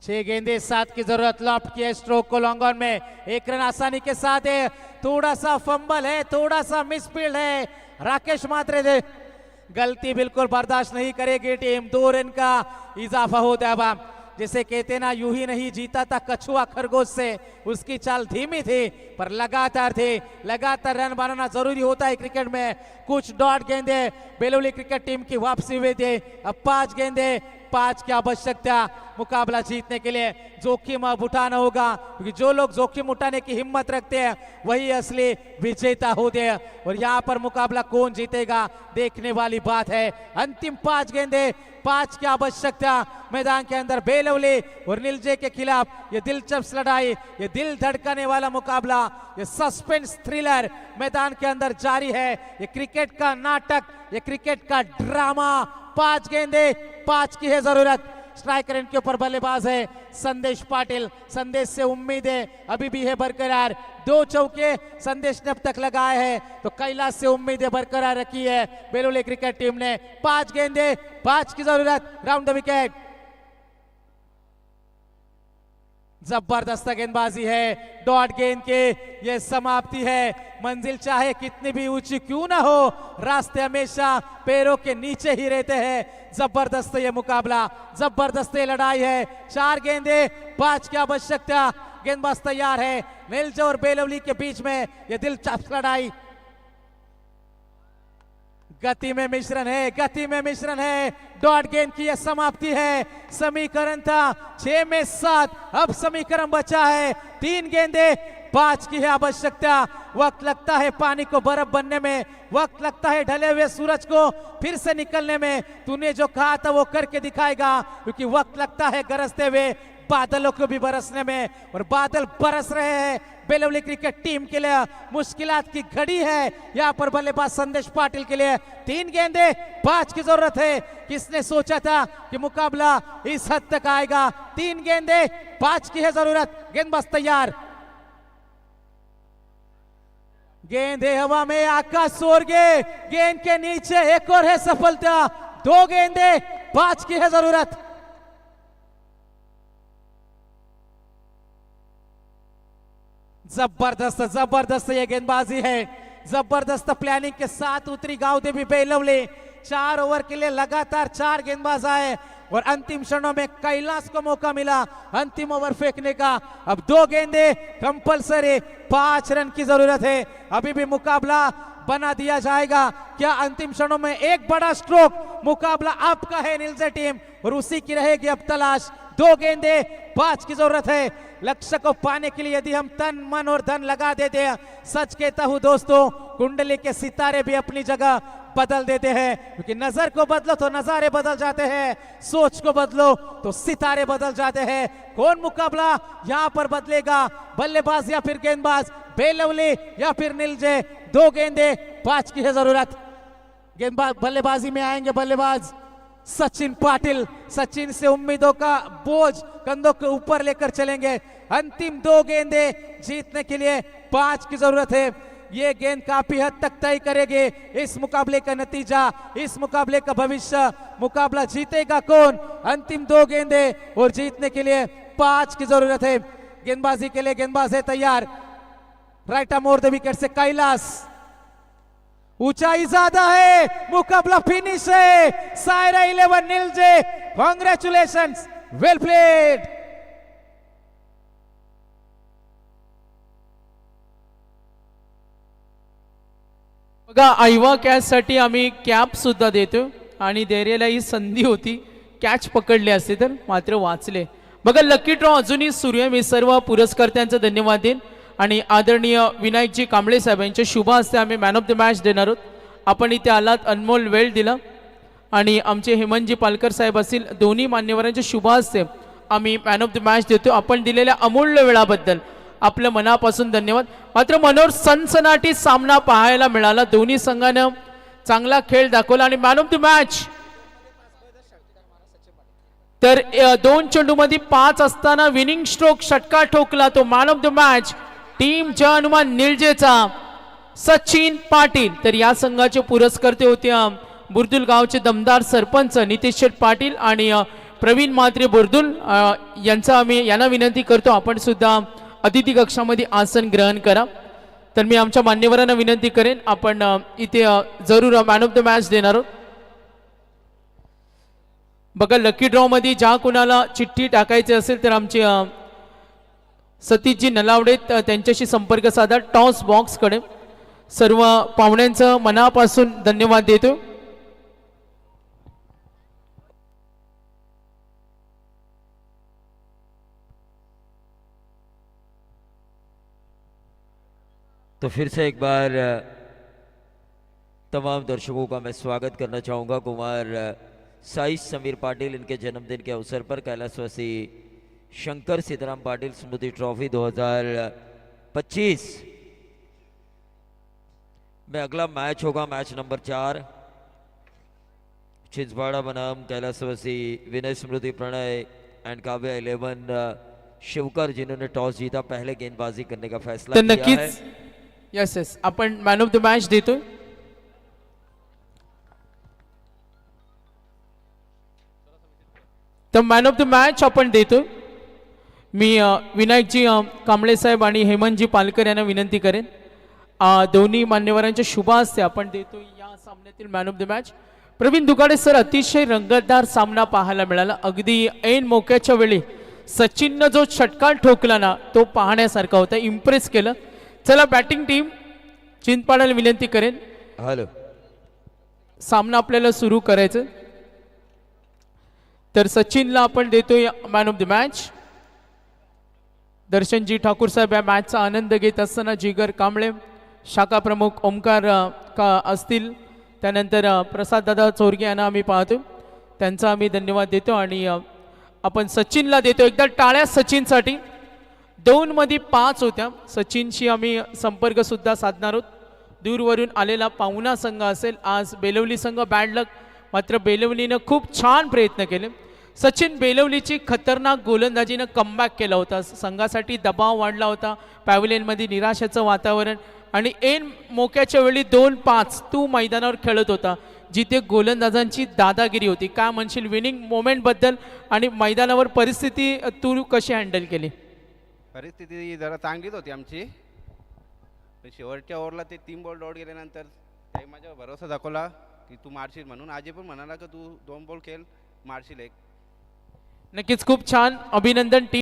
6 गेंदे, 7 की जरूरत। लॉफ्ट किया स्ट्रोक को लॉन्ग ऑन में, 1 रन आसानी के साथ है। थोड़ा सा फंबल है, थोड़ा सा मिसफील्ड है। राकेश मात्रे दे गलती बिल्कुल बर्दाश्त नहीं करेगी टीम। 2 रन का इजाफा होता है। जैसे कहते ना, यूं ही नहीं जीता था कछुआ खरगोश से। उसकी चाल धीमी थी पर लगातार थी। लगातार रन बनाना जरूरी होता है क्रिकेट में। कुछ डॉट गेंदे बेलवली क्रिकेट टीम की वापसी हुई थी। अब 5 गेंदे, 5 की आवश्यकता मुकाबला जीतने के लिए। जोखिम अब उठाना होगा, क्योंकि जो लोग जोखिम उठाने की हिम्मत रखते हैं वही असली विजेता होते हैं। और यहाँ पर मुकाबला कौन जीतेगा देखने वाली बात है। अंतिम 5 गेंदे, 5 की आवश्यकता मैदान के अंदर। बेलवली और नीलजे के खिलाफ ये दिलचस्प लड़ाई, ये दिल धड़काने वाला मुकाबला, ये सस्पेंस थ्रिलर मैदान के अंदर जारी है। ये क्रिकेट का नाटक, ये क्रिकेट का ड्रामा। 5 गेंदे, 5 की है जरूरत। स्ट्राइकर एंड के ऊपर बल्लेबाज है संदेश पाटिल। संदेश से उम्मीद है अभी भी है बरकरार, 2 चौके संदेश ने अब तक लगाए हैं, तो कैलाश से उम्मीदें बरकरार रखी है बेलोली क्रिकेट टीम ने। 5 गेंदे 5 की जरूरत, राउंड द विकेट। जबरदस्त गेंदबाजी है, डॉट गेंद के ये समाप्ति है। मंजिल चाहे कितनी भी ऊंची क्यों ना हो, रास्ते हमेशा पैरों के नीचे ही रहते हैं। जबरदस्त ये मुकाबला, जबरदस्त ये लड़ाई है। 4 गेंदे 5 की आवश्यकता, गेंदबाज तैयार है। नीलजा और बेलवली के बीच में ये दिलचस्प लड़ाई, गति में मिश्रण है, गति में मिश्रण है। डॉट गेंद की यह समाप्ति है। समीकरण था 6 में 7, अब समीकरण बचा है 3 गेंदे 5 की है आवश्यकता। वक्त लगता है पानी को बर्फ बनने में, वक्त लगता है ढले हुए सूरज को फिर से निकलने में। तूने जो कहा था वो करके दिखाएगा, क्योंकि वक्त लगता है गरजते हुए बादलों को भी बरसने में, और बादल बरस रहे हैं बेलवली क्रिकेट टीम के लिए। मुश्किलात की घड़ी है यहाँ पर बल्लेबाज संदेश पाटिल के लिए। 3 गेंदे 5 की जरूरत है। किसने सोचा था कि मुकाबला इस हद तक आएगा। 3 गेंदे 5 की है जरूरत, गेंदबाज तैयार। गेंद है हवा में, आकाश सोरगे, गेंद के नीचे एक और है सफलता। 2 गेंदे 5 की है जरूरत। जबरदस्त जबरदस्त ये गेंदबाजी है, जबरदस्त प्लानिंग के साथ उतरी गांवदेवी बेलवली। 4 ओवर के लिए लगातार 4 गेंदबाज आए और अंतिम क्षणों में कैलाश को मौका मिला अंतिम ओवर फेंकने का। अब 2 गेंदे कंपलसरी, 5 रन की जरूरत है। अभी भी मुकाबला बना दिया जाएगा क्या अंतिम क्षणों में एक बड़ा स्ट्रोक? मुकाबला आपका है नीलजा टीम, और उसी की रहेगी अब तलाश। 2 गेंदे 5 की जरूरत है। लक्ष्य को पाने के लिए यदि हम तन मन और धन लगा देते हैं, सच कहता हूं दोस्तों, कुंडली के सितारे भी अपनी जगह बदल देते हैं। क्योंकि नजर को बदलो तो नजारे बदल जाते हैं, सोच को बदलो तो सितारे बदल जाते हैं। कौन मुकाबला यहां पर बदलेगा, बल्लेबाज या फिर गेंदबाज, बेलवली या फिर नीलजे? 2 गेंदे 5 की है जरूरत। गेंदबाज बल्लेबाजी में आएंगे बल्लेबाज सचिन पाटिल। सचिन से उम्मीदों का बोझ कंधों के ऊपर लेकर चलेंगे। अंतिम 2 गेंदे जीतने के लिए 5 की जरूरत है। ये गेंद काफी हद तक तय करेगी इस मुकाबले का नतीजा, इस मुकाबले का भविष्य। मुकाबला जीतेगा कौन? अंतिम 2 गेंदे और जीतने के लिए 5 की जरूरत है। गेंदबाजी के लिए गेंदबाज है तैयार। Right arm over the wicket से कैलाश, ऊंचाई ज्यादा है, मुकाबला फिनिश है। सायरा 11 नीलजे, कांग्रेचुलेशंस, वेल प्लेड। बघा आयवा कॅच साठी आम्ही कॅप सुद्धा देतो, आणि देरेला ही संधी होती, कॅच पकडले असते तर मात्र वाचले। बघा लकी ड्रॉ अजूनही सुरू आहे। मी सर्व पुरस्कर्त्यांचा धन्यवाद देईन आणि आदरणीय विनायकजी कांबळे साहेब यांच्या शुभ हस्ते आम्ही मॅन ऑफ द मॅच देणार आहोत। आपण इथे आलात, अनमोल वेळ दिला, आणि आमचे हेमंतजी पालकर साहेब असतील, दोन्ही मान्यवरांच्या शुभ हस्ते आम्ही मॅन ऑफ द मॅच देतो। आपण दिलेल्या अमूल्य वेळाबद्दल आपल्या मनापासून धन्यवाद। मात्र मनोर सनसनाटी सामना पाहायला मिळाला, दोन्ही संघानं चांगला खेळ दाखवला, आणि मॅन ऑफ द मॅच तर 2 चेंडूमध्ये 5 असताना विनिंग स्ट्रोक षटकार ठोकला तो man of the match team जय हनुमान नीलजेचा सचिन पाटील। तर या संघाचे पुरस्कर्ते होते बुर्दुल गावचे दमदार सरपंच नितेश शेठ पाटील आणि प्रवीण म्हात्रे बुर्दुल यांचा आम्ही यांना विनंती करतो आपण सुद्धा अतिथी कक्षामध्ये आसन ग्रहण करा। तर मी आमच्या मान्यवरांना विनंती करेन, आपण इथे जरूर मॅन ऑफ द मॅच देणार आहोत। बघा लकी ड्रॉ मध्ये ज्या कोणाला चिठ्ठी टाकायची असेल तर आमचे सतीशजी नलावडे त्यांच्याशी संपर्क साधा टॉस बॉक्स कडे। सर्व पाहुण्यांचं मनापासून धन्यवाद देतो। तो फिर से एक बार तमाम दर्शकों का मैं स्वागत करना चाहूँगा। कुमार साई समीर पाटिल इनके जन्मदिन के अवसर पर कैलाशवासी शंकर सीताराम पाटिल स्मृति ट्रॉफी 2025 में अगला मैच होगा, मैच नंबर 4 छिंचवाड़ा बनाम कैलाशवासी विनय स्मृति प्रणय एंड काव्या 11 शिवकर जिन्होंने टॉस जीता पहले गेंदबाजी करने का फैसला तर किया है। नक्कीच यस यस आपण मॅन ऑफ द मॅच देतोय. तर मॅन ऑफ द मॅच आपण देतोय. मी विनायकजी कांबळे साहेब आणि हेमंतजी पालकर यांना विनंती करेन दोन्ही मान्यवरांच्या शुभ हस्ते आपण देतोय या सामन्यातील man of the match. Pravin Dugade sir, अतिशय रंगतदार सामना पाहायला मिळाला. अगदी ऐन मोक्याच्या वेळी सचिननं जो षटकार ठोकला ना तो पाहण्यासारखा होता, इम्प्रेस केलं. चला बॅटिंग टीम चिंचपाडाला विनंती करेन हॅलो सामना आपल्याला सुरू करायचं. तर सचिनला आपण देतोय मॅन ऑफ द मॅच. दर्शनजी ठाकूर साहेब या मॅचचा आनंद घेत असताना जिगर कांबळे, शाखा प्रमुख ओमकार का असतील, त्यानंतर प्रसाद दादा चोरगे यांना आम्ही पाहतो, त्यांचा आम्ही धन्यवाद देतो. आणि आपण सचिनला देतो एकदा टाळ्या सचिनसाठी. 2 मध्ये 5 होत्या. सचिनशी आम्ही संपर्क सुद्धा साधणार आहोत. दूरवरून आलेला पाहुणा संघ असेल. आज बेलवली संघ बॅड लक, मात्र बेलवलीनं खूप छान प्रयत्न केले. सचिन बेलवलीची खतरनाक गोलंदाजीनं कमबॅक केला होता. संघासाठी दबाव वाढला होता, पॅव्हिलियनमध्ये निराशेचं वातावरण आणि ऐन मोक्याच्या वेळी 2-5 तू मैदानावर खेळत होता, जिथे गोलंदाजांची दादागिरी होती. काय म्हणशील विनिंग मोमेंटबद्दल आणि मैदानावर परिस्थिती तू कशी हँडल केली? परिस्थिती जरा चांगलीच होती आमची, पण शेवटच्या ओव्हरला ते 3 बॉल डॉट गेल्यानंतर काही माझ्यावर भरोसा दाखवला की तू मारशील म्हणून. आजी पण म्हणाला की तू 2 बॉल खेळ, मारशील एक. नक्कीच खूप छान, अभिनंदन टीम.